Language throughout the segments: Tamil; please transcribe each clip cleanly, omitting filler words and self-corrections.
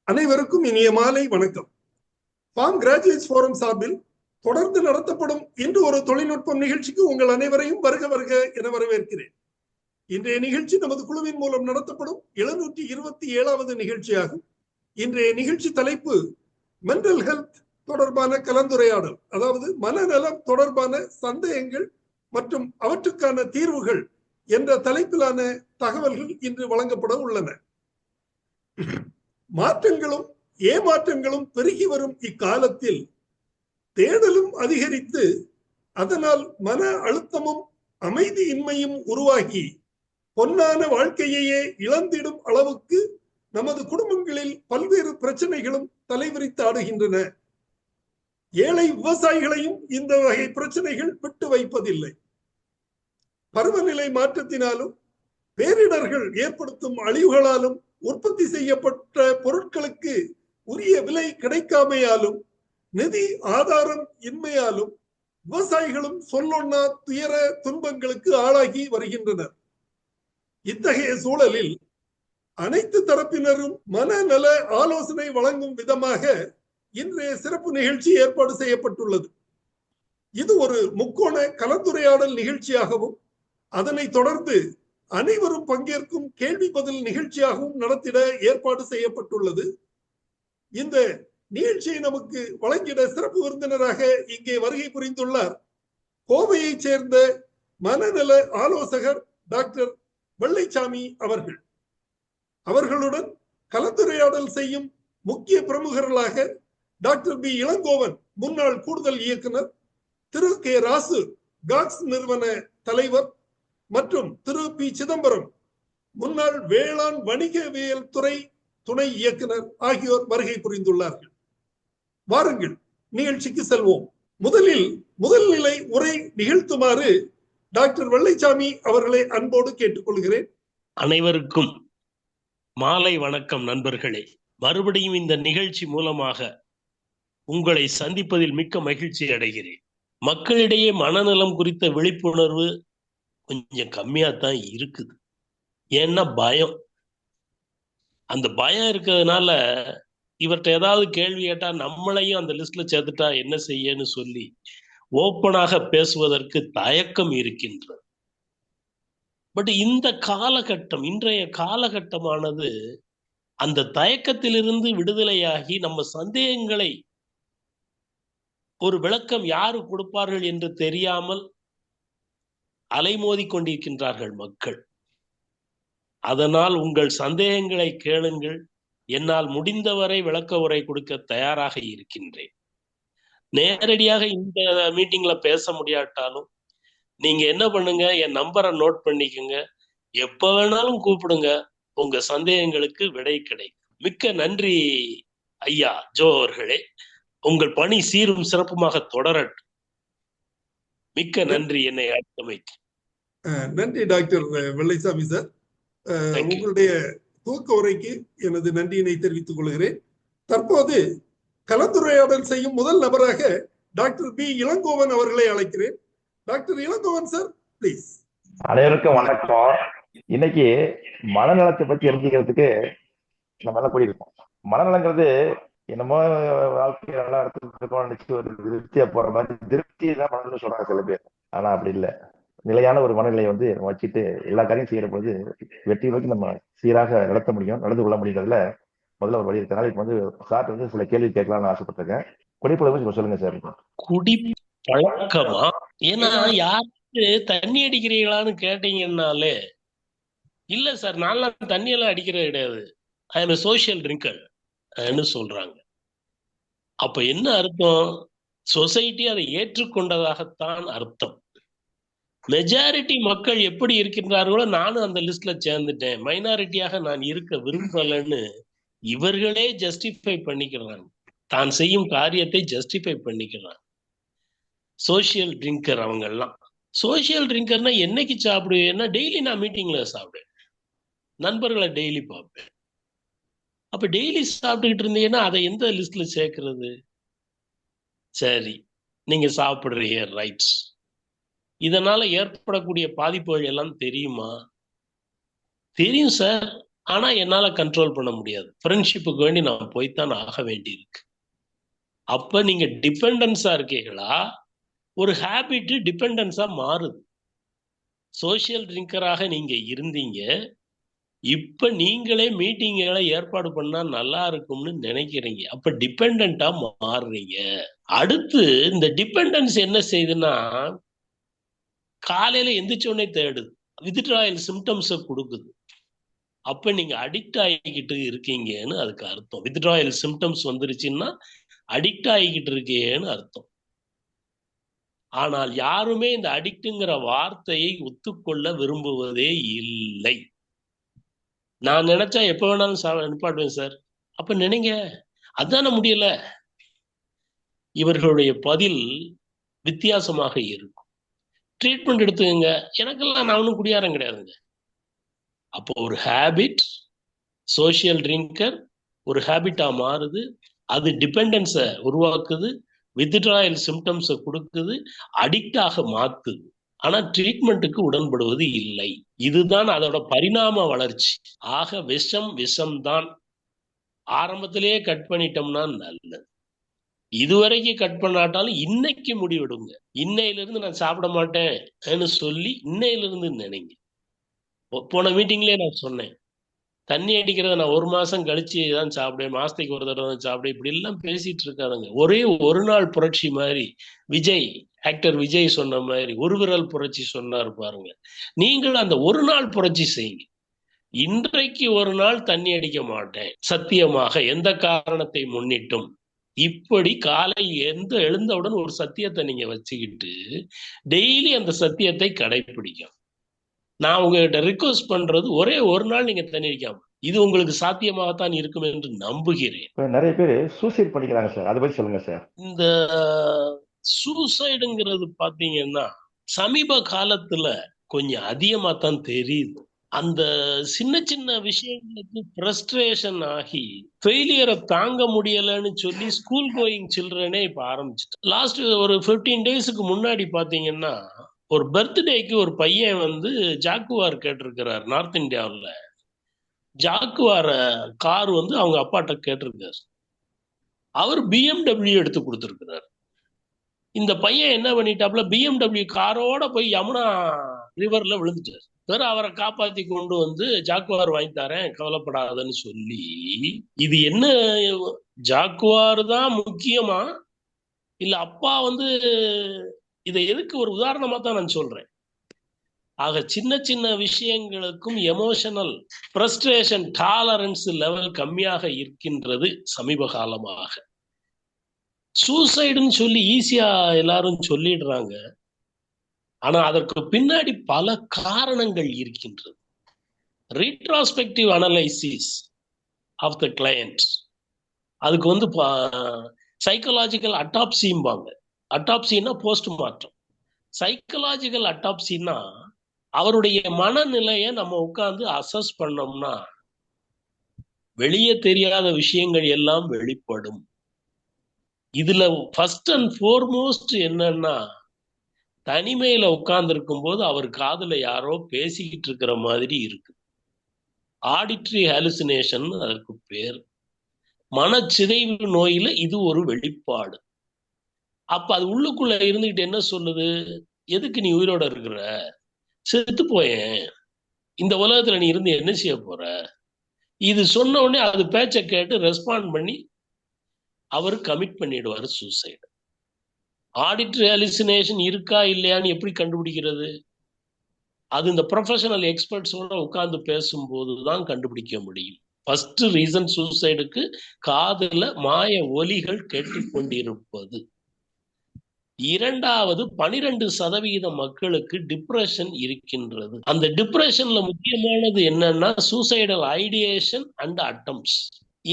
அனைவருக்கும் இனிய மாலை வணக்கம். ஃபார்ம் கிராஜுவேட்ஸ் ஃபோரம் சார்பில் தொடர்ந்து நடத்தப்படும் இன்று ஒரு தொழில்நுட்பம் நிகழ்ச்சிக்கு உங்கள் அனைவரையும் வருக வருக என வரவேற்கிறேன். இன்றைய நிகழ்ச்சி நமது குழுவின் மூலம் நடத்தப்படும் 727வது நிகழ்ச்சியாகும். இன்றைய நிகழ்ச்சி தலைப்பு மென்டல் ஹெல்த் தொடர்பான கலந்துரையாடல், அதாவது மனநலம் தொடர்பான சந்தேகங்கள் மற்றும் அவற்றுக்கான தீர்வுகள் என்ற தலைப்பிலான தகவல்கள் இன்று வழங்கப்பட உள்ளன. மாற்றங்களும் ஏமாற்றங்களும் பெருகி வரும் இக்காலத்தில் தேடலும் அதிகரித்து அதனால் மன அழுத்தமும் அமைதியின்மையும் உருவாகி பொன்னான வாழ்க்கையையே இழந்திடும் அளவுக்கு நமது குடும்பங்களில் பல்வேறு பிரச்சனைகளும் தலைவிரித்து ஆடுகின்றன. ஏழை விவசாயிகளையும் இந்த வகை பிரச்சனைகள் விட்டு வைப்பதில்லை. பருவநிலை மாற்றத்தினாலும் பேரிடர்கள் ஏற்படுத்தும் அழிவுகளாலும் உற்பத்தி செய்யப்பட்ட பொருட்களுக்கு உரிய விலை கிடைக்காமையாலும் நிதி ஆதாரம் இன்மையாலும் விவசாயிகளும் சொல்லொன்னா துயர துன்பங்களுக்கு ஆளாகி வருகின்றனர். இத்தகைய சூழலில் அனைத்து தரப்பினரும் மனநல ஆலோசனை வழங்கும் விதமாக இன்றைய சிறப்பு நிகழ்ச்சி ஏற்பாடு செய்யப்பட்டுள்ளது. இது ஒரு முக்கோண கலந்துரையாடல் நிகழ்ச்சியாகவும் அதனை தொடர்ந்து அனைவரும் பங்கேற்கும் கேள்வி பதில் நிகழ்ச்சியாகவும் நடத்திட ஏற்பாடு செய்யப்பட்டுள்ளது. இந்த நிகழ்ச்சியை நமக்கு வழங்கிட சிறப்பு விருந்தினராக இங்கே வருகை புரிந்துள்ளார் கோவையைச் சேர்ந்த மனநல ஆலோசகர் டாக்டர் வெள்ளைச்சாமி அவர்கள். அவர்களுடன் கலந்துரையாடல் செய்யும் முக்கிய பிரமுகர்களாக டாக்டர் பி இளங்கோவன், முன்னாள் கூடுதல் இயக்குனர், திரு கே ராசு, காக்ஸ் நிறுவன தலைவர், மற்றும் திரு பி சிதம்பரம், முன்னாள் வேளாண் வணிகவியல் துறை துணை இயக்குனர் ஆகியோர் வருகை புரிந்துள்ளார்கள். வாருங்கள் நிகழ்ச்சிக்கு செல்வோம். முதலில் முதல்நிலை உரை நிகழ்த்துமாறு டாக்டர் வெள்ளைச்சாமி அவர்களை அன்போடு கேட்டுக்கொள்கிறேன். அனைவருக்கும் மாலை வணக்கம் நண்பர்களே. மறுபடியும் இந்த நிகழ்ச்சி மூலமாக உங்களை சந்திப்பதில் மிக்க மகிழ்ச்சி அடைகிறேன். மக்களிடையே மனநலம் குறித்த விழிப்புணர்வு கொஞ்சம் கம்மியாத்தான் இருக்குது. ஏன்னா பயம், அந்த பயம் இருக்கிறதுனால இவர்கிட்ட ஏதாவது கேள்வி கேட்டா நம்மளையும் அந்த லிஸ்ட்ல சேர்த்துட்டா என்ன செய்யன்னு சொல்லி ஓப்பனாக பேசுவதற்கு தயக்கம் இருக்கின்றது. பட் இந்த காலகட்டம், இன்றைய காலகட்டமானது அந்த தயக்கத்திலிருந்து விடுதலையாகி நம்ம சந்தேகங்களை ஒரு விளக்கம் யாரு கொடுப்பார்கள் என்று தெரியாமல் அலைமோதி கொண்டிருக்கின்றார்கள் மக்கள். அதனால் உங்கள் சந்தேகங்களை கேளுங்கள். என்னால் முடிந்தவரை விளக்க உரை கொடுக்க தயாராக இருக்கின்றேன். நேரடியாக இந்த மீட்டிங்ல பேச முடியாட்டாலும் நீங்க என்ன பண்ணுங்க, என் நம்பரை நோட் பண்ணிக்கோங்க. எப்ப வேணாலும் கூப்பிடுங்க, உங்க சந்தேகங்களுக்கு விடை கிடைக்கும். மிக்க நன்றி ஐயா ஜோ அவர்களே. உங்கள் பணி சீரும் சிறப்புமாக தொடரட்டும். மிக்க நன்றி என்னை அழைத்தமைக்கு. நன்றி டாக்டர் வெள்ளைசாமி சார். உங்களுடைய துவக்க உரைக்கு எனது நன்றியினை தெரிவித்துக் கொள்கிறேன். தற்போது கலந்துரையாடல் செய்யும் முதல் நபராக டாக்டர் பி இளங்கோவன் அவர்களை அழைக்கிறேன். Doctor Elangovan sir, please. அனைவருக்கும் வணக்கம். இன்னைக்கு மனநலத்தை பத்தி தெரிஞ்சுக்கிறதுக்கு நம்ம எல்லாம் கூடியிருக்கோம். மனநலங்கிறது என்னமோ வாழ்க்கை நல்லா எடுத்துருக்கோம் நினைச்சு ஒரு திருப்தியா போற மாதிரி திருப்தி தான் மனநலம் சொல்றாங்க சில பேர். ஆனா அப்படி இல்லை. நிலையான ஒரு மனநிலையை நம்ம வச்சுட்டு எல்லா காரியம் செய்யற பொழுது வெற்றி நோக்கி நம்ம சீராக நடத்த முடியும், நடந்து கொள்ள முடியுங்கிறதுல முதல்ல ஒரு வழி இருக்கிறனால இப்ப சார் சில கேள்வி கேட்கலாம்னு ஆசைப்பட்டிருக்கேன். குடிப்பழக்கம் சொல்லுங்க சார். குடி பழக்கமா? ஏன்னா யாருக்கு தண்ணி அடிக்கிறீங்களான்னு கேட்டீங்கன்னாலே இல்ல சார், நான் தண்ணி எல்லாம் அடிக்கிறது கிடையாது, ஐ எம் சோசியல் ட்ரிங்கர் சொல்றாங்க. அப்ப என்ன அர்த்தம்? சொசைட்டி அதை ஏற்றுக்கொண்டதாகத்தான் அர்த்தம். மெஜாரிட்டி மக்கள் எப்படி இருக்கின்றார்களோ நானும் அந்த லிஸ்ட்ல சேர்ந்துட்டேன், மைனாரிட்டியாக நான் இருக்க விரும்பலன்னு இவர்களே ஜஸ்டிஃபை பண்ணிக்கிறாங்க. தான் செய்யும் காரியத்தை ஜஸ்டிஃபை பண்ணிக்கிறாங்க. சோசியல் ட்ரிங்கர் அவங்க எல்லாம். சோசியல் ட்ரிங்கர்னா என்னைக்கு சாப்பிடுவேன்னா டெய்லி நான் மீட்டிங்ல சாப்பிடுவேன், நண்பர்களை டெய்லி பார்ப்பேன். அப்ப டெய்லி சாப்பிட்டுக்கிட்டு இருந்தீங்கன்னா அதை எந்த லிஸ்ட்ல சேர்க்கிறது? சரி, நீங்க சாப்பிடுறீங்க, ரைட்ஸ். இதனால ஏற்படக்கூடிய பாதிப்புகள் எல்லாம் தெரியுமா? தெரியும் சார். ஆனா என்னால கண்ட்ரோல் பண்ண முடியாது. ஃப்ரெண்ட்ஷிப்புக்கு வேண்டி நான் போய்த்தான் ஆக வேண்டியிருக்கு. அப்ப நீங்க டிபெண்டன்ஸா இருக்கீங்களா? ஒரு ஹேபிட் டிபெண்டன்ஸா மாறுது. சோசியல் ட்ரிங்கராக நீங்க இருந்தீங்க. இப்ப நீங்களே மீட்டிங்களை ஏற்பாடு பண்ணா நல்லா இருக்கும்னு நினைக்கிறீங்க. அப்ப டிபெண்டன்ட்டா மாறுறீங்க. அடுத்து இந்த டிபெண்டன்ஸ் என்ன செய்யுதுன்னா, காலையில எந்திரிச்ச உடனே தேடுது. வித்ட்ராயல் சிம்டம்ஸ குடுக்குது. அப்ப நீங்க அடிக்ட் ஆகிக்கிட்டு இருக்கீங்கன்னு அதுக்கு அர்த்தம். வித்ட்ராயல் சிம்டம்ஸ் வந்துருச்சுன்னா அடிக்ட் ஆகிக்கிட்டு இருக்கேன்னு அர்த்தம். ஆனால் யாருமே இந்த அடிக்ட்ங்கிற வார்த்தையை ஒத்துக்கொள்ள விரும்புவதே இல்லை. நான் நினைச்சா எப்ப வேணாலும் நிப்பாட்டுவேன் சார். அப்ப நினைங்க, அதான முடியல. இவர்களுடைய பதில் வித்தியாசமாக இருக்கும். ட்ரீட்மெண்ட் எடுத்துக்கங்க. எனக்கெல்லாம் நான் ஒன்றும் குடியாரம் கிடையாதுங்க. அப்போ ஒரு ஹேபிட், சோசியல் ட்ரிங்கர் ஒரு ஹேபிட்டா மாறுது. அது டிபெண்டன்ஸை உருவாக்குது, வித்ட்ராயல் சிம்டம்ஸை கொடுக்குது, அடிக்டாக மாத்துது. ஆனா ட்ரீட்மெண்ட்டுக்கு உடன்படுவது இல்லை. இதுதான் அதோட பரிணாம வளர்ச்சி. ஆக விஷம்தான். ஆரம்பத்திலேயே கட் பண்ணிட்டோம்னா நல்லது. இதுவரைக்கும் கட் பண்ணாட்டாலும் இன்னைக்கு முடிவெடுங்க. இன்னையிலிருந்து நான் சாப்பிட மாட்டேன்னு சொல்லி இன்னையிலிருந்து நினைங்க. போன மீட்டிங்லயே நான் சொன்னேன், தண்ணி அடிக்கிறத நான் 1 மாசம் கழிச்சு தான் சாப்பிடுவேன், மாசத்துக்கு ஒரு தடவை தான் சாப்பிடுவேன், இப்படி எல்லாம் பேசிட்டு இருக்காதுங்க. ஒரே ஒரு நாள் புரட்சி மாதிரி ஆக்டர் விஜய் சொன்ன மாதிரி ஒரு விரல் புரட்சி சொன்னார் பாருங்க. நீங்கள் அந்த ஒரு நாள் புரட்சி செய்யுங்க. இன்றைக்கு ஒரு நாள் தண்ணி அடிக்க மாட்டேன் சத்தியமாக, எந்த காரணத்தை முன்னிட்டும். இப்படி காலை எழுந்தவுடன் ஒரு சத்தியத்தை நீங்க வச்சுக்கிட்டு டெய்லி அந்த சத்தியத்தை கடைபிடிக்கும். நான் உங்ககிட்ட ரிக்வெஸ்ட் பண்றது ஒரே ஒரு நாள் நீங்க தண்ணி அடிக்காம, இது உங்களுக்கு சாத்தியமாகத்தான் இருக்கும் என்று நம்புகிறேன். நிறைய பேர் சூசைட் பண்ணிக்கிறாங்க சார், அதை பத்தி சொல்லுங்க சார். இந்த சூசைடுங்கிறது பாத்தீங்கன்னா சமீப காலத்துல கொஞ்சம் அதிகமா தான் தெரியுது. அந்த சின்ன சின்ன விஷயங்களுக்கு ஃப்ரஸ்ட்ரேஷன் ஆகி ஃபெயிலியரை தாங்க முடியலன்னு சொல்லி ஸ்கூல் கோயிங் சில்ட்ரனே இப்ப ஆரம்பிச்சுட்டு, லாஸ்ட் ஒரு 15 டேஸ்க்கு முன்னாடி பாத்தீங்கன்னா ஒரு பர்த்டேக்கு ஒரு பையன் வந்து ஜாக்குவார் கேட்டிருக்கிறார். நார்த் இந்தியாவில் ஜாக்குவார கார் வந்து அவங்க அப்பாட்ட கேட்டிருக்காரு. அவர் BMW எடுத்து கொடுத்துருக்கிறார். இந்த பையன் என்ன பண்ணிட்டாப்ல, BMW காரோட போய் யமுனா ரிவர்ல விழுந்துட்டார். வேற அவரை காப்பாத்தி கொண்டு வந்து ஜாக்குவார் வாங்கி தரேன் கவலைப்படாதன்னு சொல்லி, இது என்ன ஜாக்குவார் தான் முக்கியமா இல்ல அப்பா வந்து இதை எதுக்கு ஒரு உதாரணமா தான் நான் சொல்றேன். ஆக சின்ன சின்ன விஷயங்களுக்கும் எமோஷனல் ஃப்ரஸ்ட்ரேஷன் டாலரன்ஸ் லெவல் கம்மியாக இருக்கின்றது சமீப காலமாக. சூசைடுன்னு சொல்லி ஈஸியா எல்லாரும் சொல்லிடுறாங்க. ஆனா அதற்கு பின்னாடி பல காரணங்கள் இருக்கின்றது. ரீட்ராஸ்பெக்டிவ் அனலைசிஸ் ஆஃப் த கிளையண்ட், அதுக்கு வந்து சைக்கலாஜிக்கல் அட்டாப்சிம்பாங்க. அட்டாப்சின்னா போஸ்ட்மார்ட்டம். சைக்கலாஜிக்கல் அட்டாப்சின்னா அவருடைய மனநிலையை நம்ம உட்கார்ந்து அசஸ் பண்ணோம்னா வெளியே தெரியாத விஷயங்கள் எல்லாம் வெளிப்படும். இதுல ஃபர்ஸ்ட் அண்ட் ஃபோர்மோஸ்ட் என்னன்னா, தனிமையில உட்கார்ந்து இருக்கும் போது அவர் காதுல யாரோ பேசிக்கிட்டு இருக்கிற மாதிரி இருக்கு. ஆடிட்டரி ஹாலுசினேஷன் அதற்கு பேர். மனச்சிதைவு நோயில இது ஒரு வெளிப்பாடு. அப்ப அது உள்ளுக்குள்ள இருந்துகிட்டு என்ன சொல்லுது, எதுக்கு நீ உயிரோட இருக்கிற, செத்து போயேன், இந்த உலகத்துல நீ இருந்து என்ன செய்ய போற. இது சொன்ன உடனே அது பேச்சை கேட்டு ரெஸ்பாண்ட் பண்ணி அவர் கமிட் பண்ணிடுவாரு சூசைடு. ஆடிட்டரி ஹாலுசினேஷன் இருக்கா இல்லையான்னு எப்படி கண்டுபிடிக்கிறது? அது இந்த ப்ரொஃபஷனல் எக்ஸ்பர்ட்ஸோட உட்கார்ந்து பேசும்போது தான் கண்டுபிடிக்க முடியும். ஃபர்ஸ்ட் ரீசன் சூசைடுக்கு காதுல மாய ஒலிகள் கேட்டுக்கொண்டிருப்பது. இரண்டாவது, 12% மக்களுக்கு டிப்ரெஷன் இருக்கின்றது. அந்த டிப்ரெஷன்ல முக்கியமானது என்னன்னா சூசைடல் ஐடியேஷன் அண்ட் அட்டம்ப்ட்ஸ்.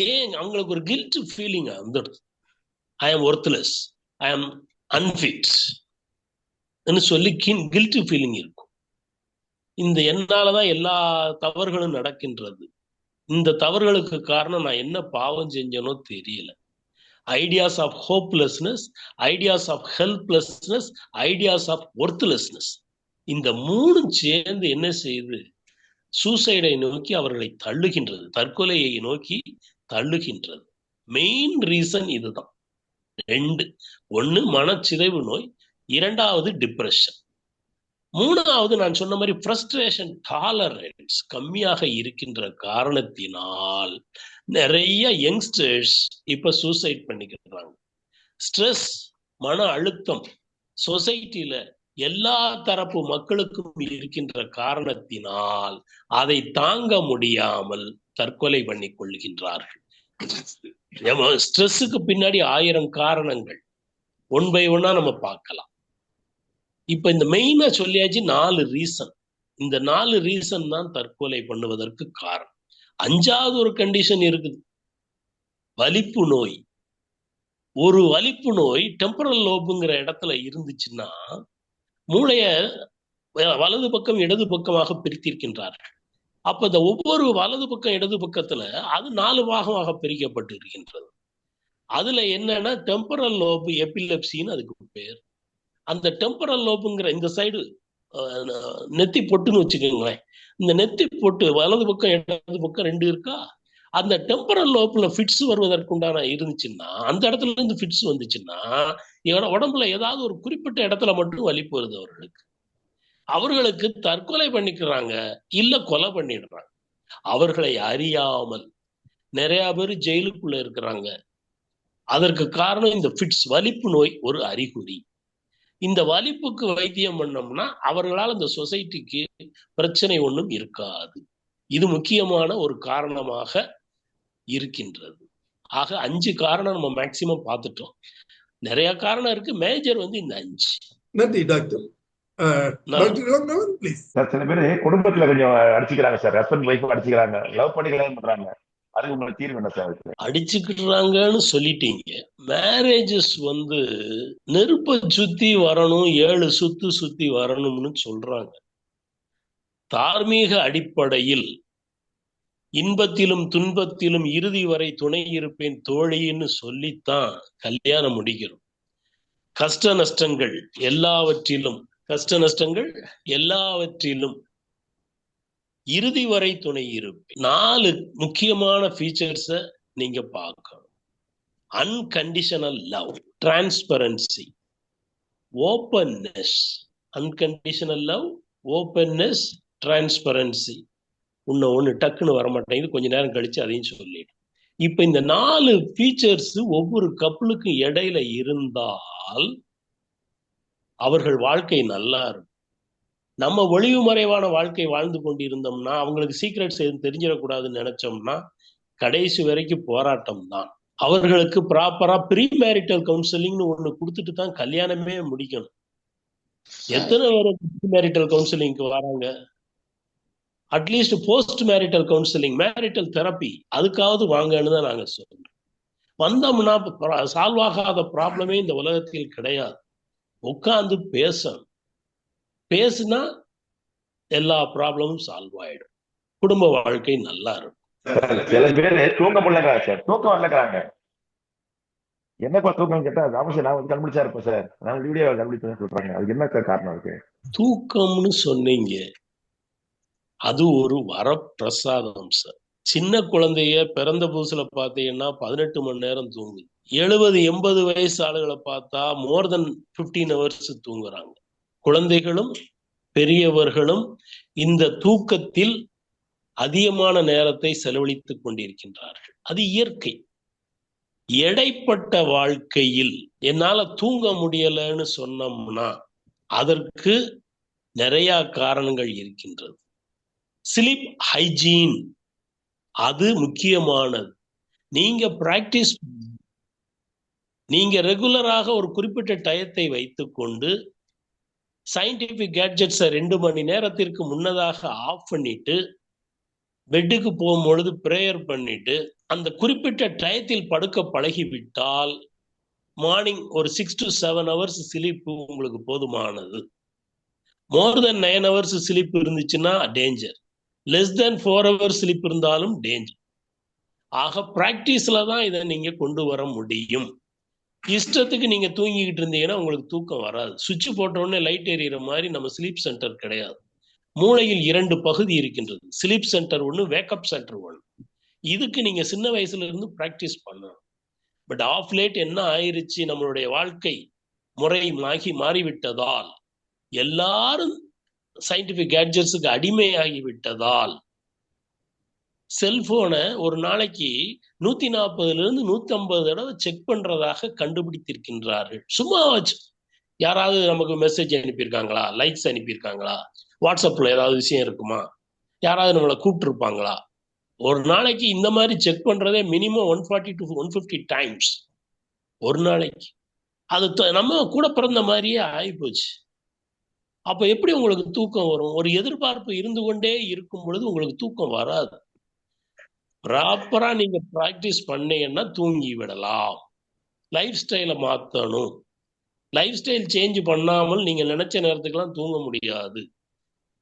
ஏன் அவங்களுக்கு ஒரு கில்ட் ஃபீலிங் வந்துடுது. ஐ ஆம் ஒர்த்லெஸ், ஐ ஆம் அன்ஃபிட் சொல்லி கில்ட் ஃபீலிங் இருக்கும். இந்த என்னாலதான் எல்லா தவறுகளும் நடக்கின்றது, இந்த தவறுகளுக்கு காரணம் நான் என்ன பாவம் செஞ்சனோ தெரியல. Ideas of hopelessness, ideas of helplessness, ideas of worthlessness, இந்த மூணும் சேர்ந்து என்ன செய்யுது, சூசைடை நோக்கி அவர்களை தள்ளுகின்றது, தற்கொலையை நோக்கி தள்ளுகின்றது. மெயின் ரீசன் இதுதான். ரெண்டு, ஒண்ணு மனச்சிதைவு நோய், இரண்டாவது டிப்ரெஷன், மூணாவது நான் சொன்ன மாதிரி ஃப்ரஸ்ட்ரேஷன் டாலரன்ஸ் கம்மியாக இருக்கின்ற காரணத்தினால் நிறைய யங்ஸ்டர்ஸ் இப்ப சூசைட் பண்ணிக்கிறாங்க. ஸ்ட்ரெஸ், மன அழுத்தம் சொசைட்டில எல்லா தரப்பு மக்களுக்கும் இருக்கின்ற காரணத்தினால் அதை தாங்க முடியாமல் தற்கொலை பண்ணி கொள்கின்றார்கள். ஸ்ட்ரெஸ்ஸுக்கு பின்னாடி 1000 காரணங்கள், ஒன் பை ஒன்னா நம்ம பார்க்கலாம். இப்ப இந்த மெயினா சொல்லியாச்சு 4 ரீசன். இந்த 4 ரீசன் தான் தற்கொலை பண்ணுவதற்கு காரணம். 5வது ஒரு கண்டிஷன் இருக்குது, வலிப்பு நோய். ஒரு வலிப்பு நோய் டெம்பரல் லோபுங்கிற இடத்துல இருந்துச்சுன்னா மூளைய வலது பக்கம் இடது பக்கமாக பிரித்திருக்கின்றார்கள். அப்ப இந்த ஒவ்வொரு வலது பக்கம் இடது பக்கத்துல அது 4 பாகமாக பிரிக்கப்பட்டு இருக்கின்றது. அதுல என்னன்னா டெம்பரல் லோபு எபிலெப்சின்னு அதுக்கு பேர். அந்த டெம்பரல் லோபுங்கிற இந்த சைடு நெத்தி பொட்டுன்னு வச்சுக்கோங்களேன். இந்த நெத்தி பொட்டு வலது பக்கம் இடது பக்கம் 2 இருக்கா, அந்த டெம்பரல் லோப்ல ஃபிட்ஸ் வருவதற்குண்டான இருந்துச்சுன்னா, அந்த இடத்துல இருந்து ஃபிட்ஸ் வந்துச்சுன்னா உடம்புல ஏதாவது ஒரு குறிப்பிட்ட இடத்துல மட்டும் வலிப்பு வருது அவர்களுக்கு தற்கொலை பண்ணிக்கிறாங்க, இல்ல கொலை பண்ணிடுறாங்க. அவர்களை அறியாமல் நிறைய பேர் ஜெயிலுக்குள்ள இருக்கிறாங்க. அதற்கு காரணம் இந்த ஃபிட்ஸ், வலிப்பு நோய் ஒரு அறிகுறி. இந்த வலிப்புக்கு வைத்தியம் பண்ணோம்னா அவர்களால் இந்த சொசைட்டிக்கு பிரச்சனை ஒன்றும் இருக்காது. இது முக்கியமான ஒரு காரணமாக இருக்கின்றது. ஆக 5 காரணம் நம்ம மேக்சிமம் பார்த்துட்டோம். நிறைய காரணம் இருக்கு, மேஜர் இந்த 5. நன்றி டாக்டர். சில பேர் குடும்பத்துல கொஞ்சம் அடிச்சுக்கிறாங்க சார், ஹஸ்பண்ட் வைஃப் அடிச்சுக்கிறாங்க, லவ் பண்ணி கல்யாணம் பண்றாங்க, அதுக்கு உங்களுக்கு தீர்வு என்ன சார்? அடிச்சுக்கிட்டுறாங்கன்னு சொல்லிட்டீங்க. மேரேஜஸ் நெருப்பை சுத்தி வரணும், 7 சுத்து சுத்தி வரணும்னு சொல்றாங்க. தார்மீக அடிப்படையில் இன்பத்திலும் துன்பத்திலும் இறுதி வரை துணை இருப்பேன் தோழின்னு சொல்லித்தான் கல்யாணம் முடிக்கிறோம். கஷ்ட நஷ்டங்கள் எல்லாவற்றிலும் இறுதி வரை துணை இருப்பேன். 4 முக்கியமான ஃபீச்சர்ஸ நீங்க பார்க்கணும். Unconditional love, transparency, openness. Unconditional love, openness, transparency. ஒண்ணு டக்குன்னு வரமாட்டேங்குது, கொஞ்ச நேரம் கழிச்சு அதையும் சொல்லிடு. இப்ப இந்த 4 ஃபீச்சர்ஸ் ஒவ்வொரு கப்பலுக்கும் இடையில இருந்தால் அவர்கள் வாழ்க்கை நல்லா இருக்கும். நம்ம ஒளிவு மறைவான வாழ்க்கை வாழ்ந்து கொண்டு இருந்தோம்னா, அவங்களுக்கு சீக்ரெட்ஸ் எதுவும் தெரிஞ்சிடக்கூடாதுன்னு நினைச்சோம்னா கடைசி வரைக்கும் போராட்டம் தான். அவர்களுக்கு ப்ராப்பரா ப்ரீ மேரிட்டல் கவுன்சிலிங்னு ஒண்ணு கொடுத்துட்டு தான் கல்யாணமே முடிக்கணும். எத்தனை பேர் ப்ரீ மேரிட்டல் கவுன்சிலிங்க்கு வராங்க? At least post marital counselling, marital therapy, அதுக்காவது வாங்கன்னு தான் நாங்க சொல்றோம். வந்தோம்னா சால்வ் ஆகாத ப்ராப்ளமே இந்த உலகத்தில் கிடையாது. உட்கார்ந்து பேசுனா எல்லா ப்ராப்ளமும் சால்வ் ஆயிடும், குடும்ப வாழ்க்கை நல்லா இருக்கும். சில பேரு தூங்க முடியலங்கிறாங்க சார், தூக்கம் வரலங்கிறாங்க. என்னப்பா தூக்கம் கேட்டா ராமசார் நான் கண்டுபிடிச்சா இருப்பேன் சார், நான் வீடியோ கண்டுபிடிச்சேன்னு சொல்றாங்க. அதுக்கு என்ன காரணம் இருக்கு? தூக்கம்னு சொன்னீங்க, அது ஒரு வரப்பிரசாதம் சார். சின்ன குழந்தைய பிறந்த புதுசுல பார்த்தீங்கன்னா 18 மணி நேரம் தூங்குது. 70-80 வயசு ஆளுகளை பார்த்தா மோர் தென் 15 ஹவர்ஸ் தூங்குறாங்க. குழந்தைகளும் பெரியவர்களும் இந்த தூக்கத்தில் அதிகமான நேரத்தை செலவழித்துக் கொண்டிருக்கின்றார்கள். அது இயற்கை. எடைப்பட்ட வாழ்க்கையில் என்னால தூங்க முடியலன்னு சொன்னோம்னா அதற்கு நிறைய காரணங்கள் இருக்கின்றது. ஸ்லீப் ஹைஜீன் அது முக்கியமானது. நீங்க ரெகுலராக ஒரு குறிப்பிட்ட டயத்தை வைத்துக்கொண்டு சயின்டிபிக் கேட்ஜெட்ஸை 2 மணி நேரத்திற்கு முன்னதாக ஆஃப் பண்ணிட்டு பெட்டுக்கு போகும்பொழுது பிரேயர் பண்ணிட்டு அந்த குறிப்பிட்ட டயத்தில் படுக்க பழகிவிட்டால் மார்னிங் ஒரு 6 to 7 ஹவர்ஸ் ஸ்லீப் உங்களுக்கு போதுமானது. மோர் தென் 9 ஹவர்ஸ் ஸ்லீப் இருந்துச்சுன்னா danger, less than 4 hours sleep இருந்தாலும் டேஞ்சர். ஆக பிராக்டிஸ்ல தான் இதை நீங்க கொண்டு வர முடியும். இஷ்டத்துக்கு நீங்க தூங்கிக்கிட்டு இருந்தீங்கன்னா உங்களுக்கு தூக்கம் வராது. சுவிட்ச் போட்ட உடனே லைட் எரியிற மாதிரி நம்ம ஸ்லீப் சென்டர் கிடையாது. மூளையில் 2 பகுதி இருக்கின்றது. ஸ்லீப் சென்டர் ஒன்று, வேக்கப் சென்டர் ஒன்று. இதுக்கு நீங்க சின்ன வயசுல இருந்து பிராக்டிஸ் பண்ணணும். பட் ஆஃப் லேட் என்ன ஆயிருச்சு, நம்மளுடைய வாழ்க்கை முறை மாறிவிட்டதால், எல்லாரும் சயின்டிபிக் கேட்ஜெட்ஸுக்கு அடிமையாகி விட்டதால், செல்போனை ஒரு நாளைக்கு 140 150 தடவை செக் பண்றதாக கண்டுபிடித்திருக்கின்றார்கள். சும்மா வச்சு யாராவது நமக்கு மெசேஜ் அனுப்பியிருக்காங்களா, லைக்ஸ் அனுப்பியிருக்காங்களா, வாட்ஸ்அப்ல ஏதாவது விஷயம் இருக்குமா, யாராவது நம்மளை கூப்பிட்டு இருப்பாங்களா, ஒரு நாளைக்கு இந்த மாதிரி செக் பண்றதே மினிமம் 140 to 150 டைம்ஸ் ஒரு நாளைக்கு. அது நம்ம கூட பிறந்த மாதிரியே ஆயிப்போச்சு. அப்ப எப்படி உங்களுக்கு தூக்கம் வரும்? ஒரு எதிர்பார்ப்பு இருந்து கொண்டே இருக்கும் பொழுது உங்களுக்கு தூக்கம் வராது. ப்ராப்பரா நீங்க பிராக்டிஸ் பண்ணீங்கன்னா தூங்கி விடலாம். லைஃப் ஸ்டைலை மாத்தணும். லைஃப் ஸ்டைல் சேஞ்ச் பண்ணாமல் நீங்க நினைச்ச நேரத்துக்கெல்லாம் தூங்க முடியாது.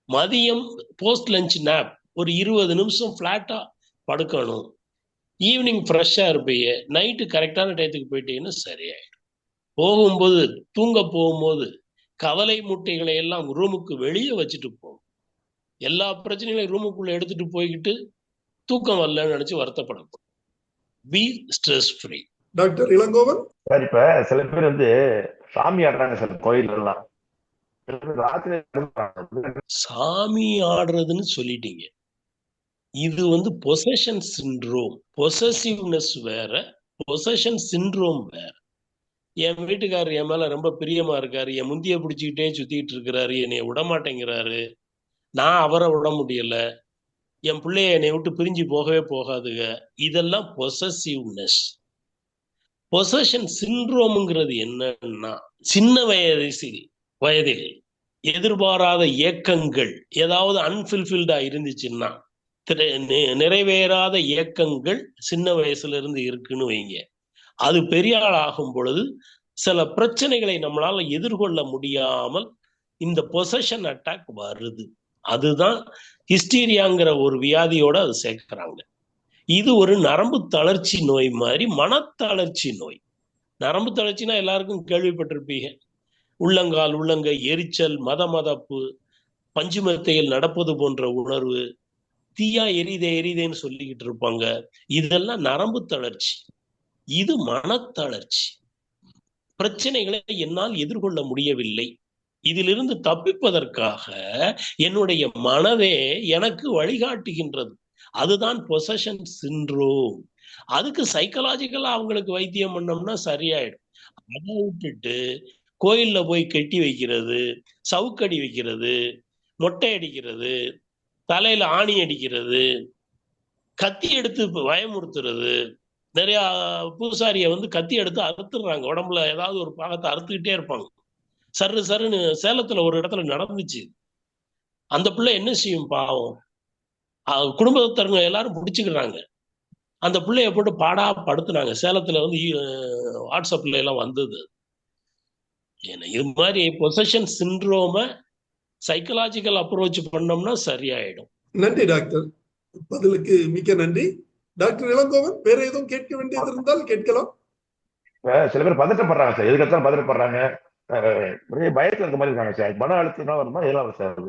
மதியம் போஸ்ட் லஞ்ச் நேப் ஒரு 20 நிமிஷம் ஃபிளாட்டா படுக்கணும். ஈவினிங் ஃப்ரெஷ்ஷா இருப்பீங்க. நைட்டு கரெக்டான டயத்துக்கு போயிட்டீங்கன்னா சரியாயிடும். போகும்போது தூங்க போகும்போது கவலை மூட்டைகளை எல்லாம் ரூமுக்கு வெளியே வச்சுட்டு போகும். எல்லா பிரச்சனைகளையும் ரூமுக்குள்ள எடுத்துட்டு போய்கிட்டு தூக்கம் வரலன்னு நினைச்சு வருத்தப்படும். Be stress free. Doctor Elangovan sir, இப்ப சில பேர் வந்து சாமி ஆடுறாங்க சார் கோயில் எல்லாம். சாமி ஆடுறதுன்னு சொல்லிட்டீங்க. இது வந்து பொசஷன் சிண்ட்ரோம். பொசசிவ்னஸ் வேற, பொசஷன் சிண்ட்ரோம் வேற. என் வீட்டுக்காரர் என் மேல ரொம்ப பிரியமா இருக்காரு, என் முந்திய பிடிச்சிக்கிட்டே சுத்திட்டு இருக்கிறாரு, என்னைய விடமாட்டேங்கிறாரு, நான் அவரை விட முடியல, என் பிள்ளைய என்னை விட்டு பிரிஞ்சு போகவே போகாதுங்க. இதெல்லாம் பொசசிவ்னஸ். பொசஷன் சிண்ட்ரோம்ங்கிறது என்னன்னா, சின்ன வயதில் எதிர்பாராத ஏக்கங்கள் ஏதாவது அன்ஃபுல்ஃபில்டா இருந்துச்சுன்னா, நிறைவேறாத ஏக்கங்கள் சின்ன வயசுல இருந்து இருக்குன்னு வைங்க. அது பெரிய ஆள் ஆகும் பொழுது சில பிரச்சனைகளை நம்மளால எதிர்கொள்ள முடியாமல் இந்த பொசஷன் அட்டாக் வருது. அதுதான் ஹிஸ்டீரியாங்கிற ஒரு வியாதியோட அது சேர்க்கிறாங்க. இது ஒரு நரம்பு தளர்ச்சி நோய் மாதிரி, மனத்தளர்ச்சி நோய். நரம்பு தளர்ச்சினா எல்லாருக்கும் கேள்விப்பட்டிருப்பீங்க. உள்ளங்கால் உள்ளங்கை எரிச்சல், மதப்பு, பஞ்சுமெத்தையில் நடப்பது போன்ற உணர்வு, தீயா எரிதேன்னு சொல்லிக்கிட்டு இருப்பாங்க. இதெல்லாம் நரம்பு தளர்ச்சி. இது மனத்தளர்ச்சி. பிரச்சனைகளை என்னால் எதிர்கொள்ள முடியவில்லை. இதிலிருந்து தப்பிப்பதற்காக என்னுடைய மனதே எனக்கு வழிகாட்டுகின்றது. அதுதான் பொசஷன் சிண்ட்ரோம். அதுக்கு சைக்கலாஜிக்கலா அவங்களுக்கு வைத்தியம் பண்ணோம்னா சரியாயிடும். அதை விட்டுட்டு கோயில்ல போய் கெட்டி வைக்கிறது, சவுக்கடி வைக்கிறது, மொட்டை அடிக்கிறது, தலையில ஆணி அடிக்கிறது, கத்தி எடுத்து பயமுறுத்துறது. நிறைய பூசாரிய வந்து கத்தி எடுத்து அறுத்துடுறாங்க. உடம்புல ஏதாவது ஒரு பாகத்தை அறுத்துக்கிட்டே இருப்பாங்க. சருன்னு சேலத்துல ஒரு இடத்துல நடந்துச்சு. அந்த பிள்ளை என்ன செய்யும் பாவம், குடும்பத்தவங்க எல்லாரும் பிடிச்சுக்கிறாங்க. அந்த பிள்ளைய போட்டு பாடா படுத்துனாங்க. சேலத்துல வந்து வாட்ஸ்அப்ல எல்லாம் வந்தது. இது மாதிரி பொசஷன் சிண்ட்ரோம சைக்கலாஜிக்கல் அப்ரோச் பண்ணோம்னா சரியாயிடும். நன்றி டாக்டர், பதிலுக்கு மிக்க நன்றி. டாக்டர் இளங்கோவன், வேற எதுவும் கேட்க வேண்டியது இருந்தால் கேட்கலாம். சில பேர் பதட்டப்படுறாங்க சார். எதுக்கு பதட்டப்படுறாங்க? பயத்துல இருக்க மாதிரி இருக்காங்க சார். மன அழுத்தம் வருமா? எதெல்லாம் சார்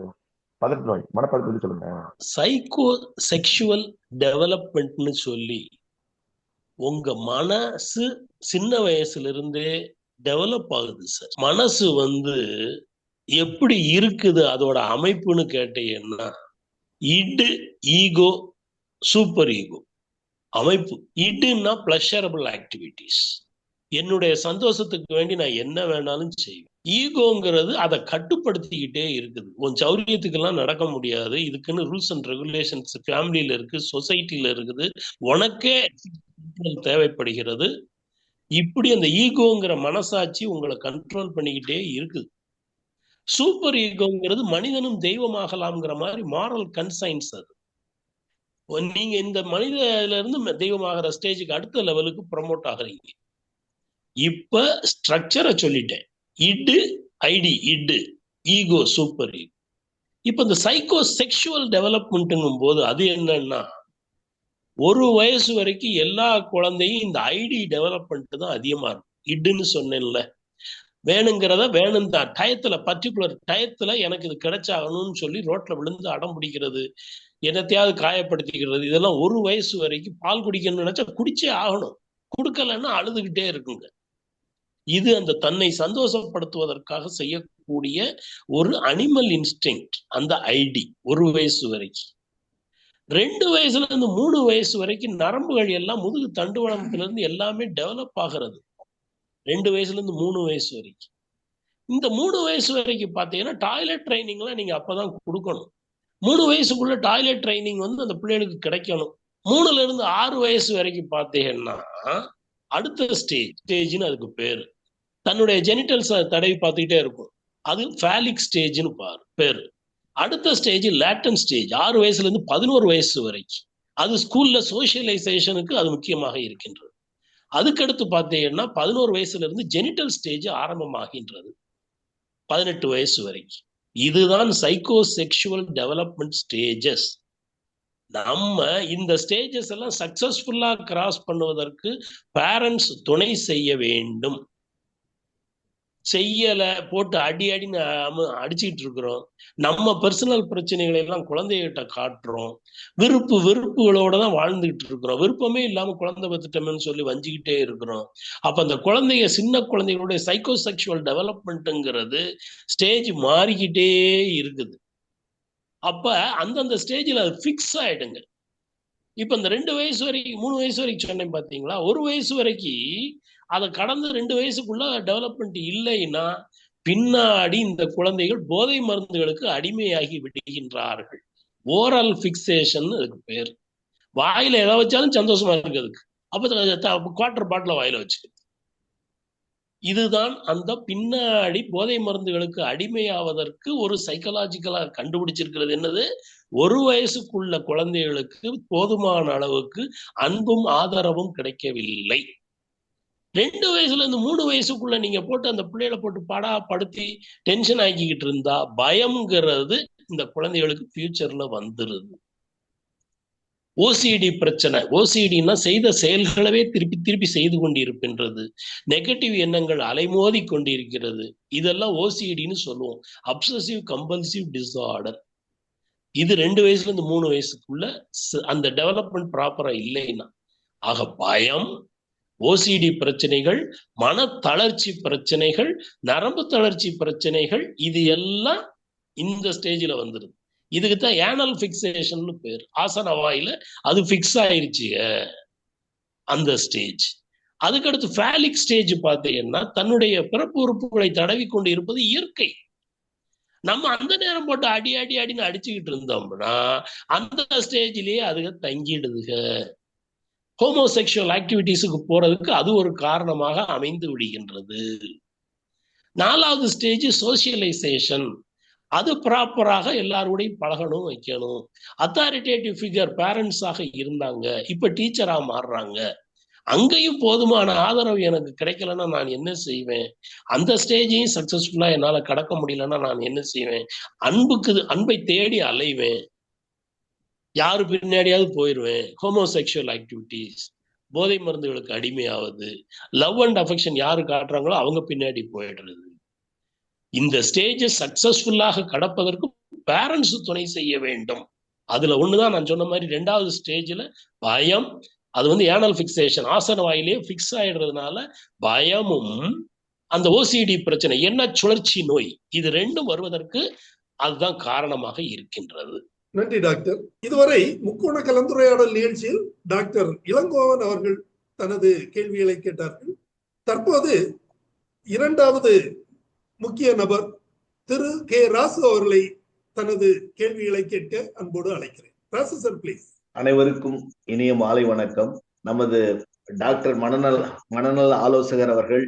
பதட்ட நோய், மனப்பதத்தை சொல்லுங்க. சைக்கோ செக்ஷுவல் டெவலப்மெண்ட்னு சொல்லி உங்க மனசு சின்ன வயசுல இருந்தே டெவலப் ஆகுது சார். மனசு வந்து எப்படி இருக்குது அதோட அமைப்புன்னு கேட்டீங்கன்னா, இடு, ஈகோ, சூப்பர் ஈகோ அமைப்பு. இடுன்னா பிளஷரபிள் ஆக்டிவிட்டிஸ், என்னுடைய சந்தோஷத்துக்கு வேண்டி நான் என்ன வேணாலும் செய்வேன். ஈகோங்கிறது அதை கட்டுப்படுத்திக்கிட்டே இருக்குது. உன் சௌரியத்துக்கெல்லாம் நடக்க முடியாது, இதுக்குன்னு ரூல்ஸ் அண்ட் ரெகுலேஷன்ஸ் ஃபேமிலியில இருக்கு, சொசைட்டில இருக்குது, உனக்கே தேவைப்படுகிறது. இப்படி அந்த ஈகோங்கிற மனசாட்சி உங்களை கண்ட்ரோல் பண்ணிக்கிட்டே இருக்குது. சூப்பர் ஈகோங்கிறது மனிதனும் தெய்வமாகலாம்ங்கிற மாதிரி மாரல் கன்சைன்ஸ். அது நீங்க இந்த மனிதல இருந்து தெய்வமாகிற ஸ்டேஜுக்கு அடுத்த லெவலுக்கு ப்ரமோட் ஆகுறீங்க. இப்ப ஸ்ட்ரக்சரை சொல்லிட்டேன். இடு, ஐடி, இடு, ஈகோ, சூப்பர் ஈகோ. இப்ப இந்த சைக்கோ செக்ஷுவல் டெவலப்மெண்ட்டுங்கும் போது அது என்னன்னா, ஒரு வயசு வரைக்கும் எல்லா குழந்தையும் இந்த ஐடி டெவலப்மெண்ட் தான் அதிகமா இருக்கும். இடுன்னு சொன்னேன்ல, வேணுங்கிறத வேணும் தான் டயத்துல, பர்டிகுலர் டயத்துல எனக்கு இது கிடைச்சாகணும்னு சொல்லி ரோட்ல விழுந்து அடம் பிடிக்கிறது, என்னத்தையாவது காயப்படுத்திக்கிறது, இதெல்லாம் 1 வயசு வரைக்கும். பால் குடிக்கணும்னு நினைச்சா குடிச்சே ஆகணும், கொடுக்கலன்னா அழுதுகிட்டே இருக்குங்க. இது அந்த தன்னை சந்தோஷப்படுத்துவதற்காக செய்யக்கூடிய ஒரு அனிமல் இன்ஸ்டிங், அந்த ஐடி 1 வயசு வரைக்கும். 2 வயசுல இருந்து 3 வயசு வரைக்கும் நரம்புகள் எல்லாம் முதுகு தண்டுவளத்துல இருந்து எல்லாமே டெவலப் ஆகிறது. 2 வயசுல இருந்து 3 வயசு வரைக்கும். இந்த 3 வயசு வரைக்கும் பாத்தீங்கன்னா டாய்லெட் ட்ரைனிங்லாம் நீங்க அப்பதான் கொடுக்கணும். 3 வயசுக்குள்ள டாய்லெட் ட்ரைனிங் வந்து அந்த பிள்ளைகளுக்கு கிடைக்கணும். 3ல இருந்து 6 வயசு வரைக்கும் பாத்தீங்கன்னா அடுத்த ஸ்டேஜ்னு அதுக்கு பேரு. தன்னுடைய ஜெனிட்டல்ஸ் தடவி பார்த்துக்கிட்டே இருக்கும், அது ஃபேலிக் ஸ்டேஜ்னு பேரு. அடுத்த ஸ்டேஜ் லேட்டன் ஸ்டேஜ், 6 வயசுல இருந்து 11 வயசு வரைக்கும். அது ஸ்கூல்ல சோசியலைசேஷனுக்கு அது முக்கியமாக இருக்கின்றது. அதுக்கடுத்து பார்த்தீங்கன்னா 11 வயசுல இருந்து ஜெனிட்டல் ஸ்டேஜ் ஆரம்பமாகின்றது 18 வயசு வரைக்கும். இதுதான் சைக்கோ செக்ஷுவல் டெவலப்மெண்ட் ஸ்டேஜஸ். நம்ம இந்த ஸ்டேஜஸ் எல்லாம் சக்சஸ்ஃபுல்லா கிராஸ் பண்ணுவதற்கு பேரண்ட்ஸ் துணை செய்ய வேண்டும். செய்யல போட்டு அடின்னு அடிச்சுக்கிட்டு இருக்கிறோம். நம்ம பர்சனல் பிரச்சனைகளை எல்லாம் குழந்தைகிட்ட காட்டுறோம். வெறுப்புகளோட தான் வாழ்ந்துகிட்டு இருக்கிறோம். விருப்பமே இல்லாம குழந்தை பத்துட்டோம்னு சொல்லி வஞ்சிக்கிட்டே இருக்கிறோம். அப்ப அந்த குழந்தைங்க, சின்ன குழந்தைகளுடைய சைக்கோ செக்ஷுவல் டெவலப்மெண்ட்ங்கிறது ஸ்டேஜ் மாறிக்கிட்டே இருக்குது. அப்ப அந்தந்த ஸ்டேஜில் அது ஃபிக்ஸ் ஆயிடுங்க. இப்ப இந்த 2 வயசு வரைக்கும் 3 வயசு வரைக்கும் சொன்னேன் பாத்தீங்களா, 1 வயசு வரைக்கும் அதை கடந்து 2 வயசுக்குள்ள டெவலப்மெண்ட் இல்லைன்னா பின்னாடி இந்த குழந்தைகள் போதை மருந்துகளுக்கு அடிமையாகி விடுகின்றார்கள். ஓரல் பிக்சேஷன் அதுக்கு பேர். வாயில எதை வச்சாலும் சந்தோஷமா இருக்கிறதுக்கு, அப்ப குவார்டர் பாட்டில வாயில வச்சு, இதுதான் அந்த பின்னாடி போதை மருந்துகளுக்கு அடிமையாவதற்கு ஒரு சைக்கலாஜிக்கலா கண்டுபிடிச்சிருக்கிறது. என்னது? 1 வயசுக்குள்ள குழந்தைகளுக்கு போதுமான அளவுக்கு அன்பும் ஆதரவும் கிடைக்கவில்லை. 2 வயசுல இருந்து 3 வயசுக்குள்ள நீங்க போட்டு அந்த பிள்ளைகளை போட்டு படுத்தி டென்ஷன் ஆக்கிக்கிட்டு இருந்தா பயம்ங்கிறது இந்த குழந்தைகளுக்கு ஃபியூச்சர்ல வந்துருது. ஓசிடி பிரச்சனை. ஓசிடின்னா செய்த செயல்களவே திருப்பி திருப்பி செய்து கொண்டிருக்கின்றது. நெகட்டிவ் எண்ணங்கள் அலைமோதி கொண்டிருக்கிறது. இதெல்லாம் ஓசிடின்னு சொல்லுவோம், அப்சசிவ் கம்பல்சிவ் டிஸார்டர். இது 2 வயசுல இருந்து 3 வயசுக்குள்ள அந்த டெவலப்மெண்ட் ப்ராப்பரா இல்லைன்னா, ஆக பயம், ஓசிடி பிரச்சனைகள், மன தளர்ச்சி பிரச்சனைகள், நரம்பு தளர்ச்சி பிரச்சனைகள், இது எல்லாம் இந்த ஸ்டேஜ்ல வந்துருது. இதுக்குத்தான் ஏனல் பிக்சேஷன் பேர். ஆசன வாயில அது பிக்ஸ் ஆயிருச்சு அந்த ஸ்டேஜ். அதுக்கடுத்து ஃபேலிக் ஸ்டேஜ் பார்த்தீங்கன்னா தன்னுடைய பிறப்பு உறுப்புகளை தடவி கொண்டு இருப்பது இயற்கை. நம்ம அந்த நேரம் போட்டு அடின்னு அடிச்சுக்கிட்டு இருந்தோம்னா அந்த ஸ்டேஜ்லயே அதுக தங்கிடுதுக. ஹோமோசெக்சுவல் ஆக்டிவிட்டிஸுக்கு போறதுக்கு அது ஒரு காரணமாக அமைந்து விடுகின்றது. 4வது ஸ்டேஜ் சோசியலைசேஷன். அது ப்ராப்பராக எல்லாரோடையும் பழகணும், வைக்கணும். அத்தாரிட்டேட்டிவ் ஃபிகர் பேரண்ட்ஸாக இருந்தாங்க, இப்ப டீச்சரா மாறுறாங்க. அங்கேயும் போதுமான ஆதரவு எனக்கு கிடைக்கலன்னா நான் என்ன செய்வேன்? அந்த ஸ்டேஜையும் சக்சஸ்ஃபுல்லா என்னால கடக்க முடியலன்னா நான் என்ன செய்வேன்? அன்பை தேடி அலைவேன், யாரு பின்னாடியாவது போயிடுவேன். ஹோமோசெக்சுவல் ஆக்டிவிட்டிஸ், போதை மருந்துகளுக்கு அடிமையாவது, லவ் அண்ட் அஃபெக்ஷன் யாரு காட்டுறாங்களோ அவங்க பின்னாடி போயிடுறது. இந்த ஸ்டேஜை சக்சஸ்ஃபுல்லாக கடப்பதற்கு பேரண்ட்ஸ் துணை செய்ய வேண்டும். அதுல ஒண்ணுதான் நான் சொன்ன மாதிரி 2வது ஸ்டேஜ்ல பயம். அது ஏனல் பிக்சேஷன், ஆசன வாயிலேயே பிக்ஸ் ஆயிடுறதுனால பயமும் அந்த ஓசிடி பிரச்சனை, என்ன சுழற்சி நோய், இது 2ம் வருவதற்கு அதுதான் காரணமாக இருக்கின்றது. நன்றி டாக்டர். இதுவரை முக்கோண கலந்துரையாடல் நிகழ்ச்சியில் டாக்டர் இளங்கோவன் அவர்கள் தனது கேள்விகளை கேட்டார்கள். தற்போது 2வது முக்கிய நபர் திரு கே ராசு அவர்களை தனது கேள்விகளை கேட்க அன்போடு அழைக்கிறேன். Rasu sir, please. அனைவருக்கும் இனிய மாலை வணக்கம். நமது டாக்டர் மனநல ஆலோசகர் அவர்கள்